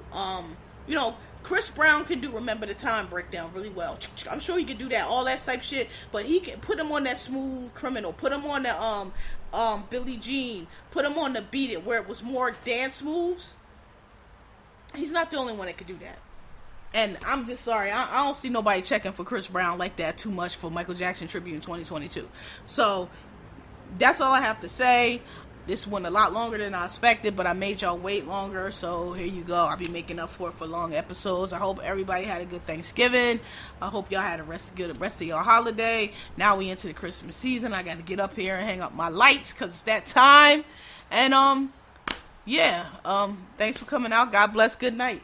Chris Brown can do Remember the Time breakdown really well. I'm sure he can do that, all that type shit. But he can put him on that smooth criminal. Put him on the Billie Jean. Put him on the Beat It where it was more dance moves. He's not the only one that could do that. And I'm just sorry, I don't see nobody checking for Chris Brown like that too much for Michael Jackson tribute in 2022. So, that's all I have to say. This went a lot longer than I expected, but I made y'all wait longer, so here you go. I'll be making up for it for long episodes. I hope everybody had a good Thanksgiving. I hope y'all had a good rest of your holiday. Now we into the Christmas season. I got to get up here and hang up my lights, because it's that time. And, thanks for coming out. God bless. Good night.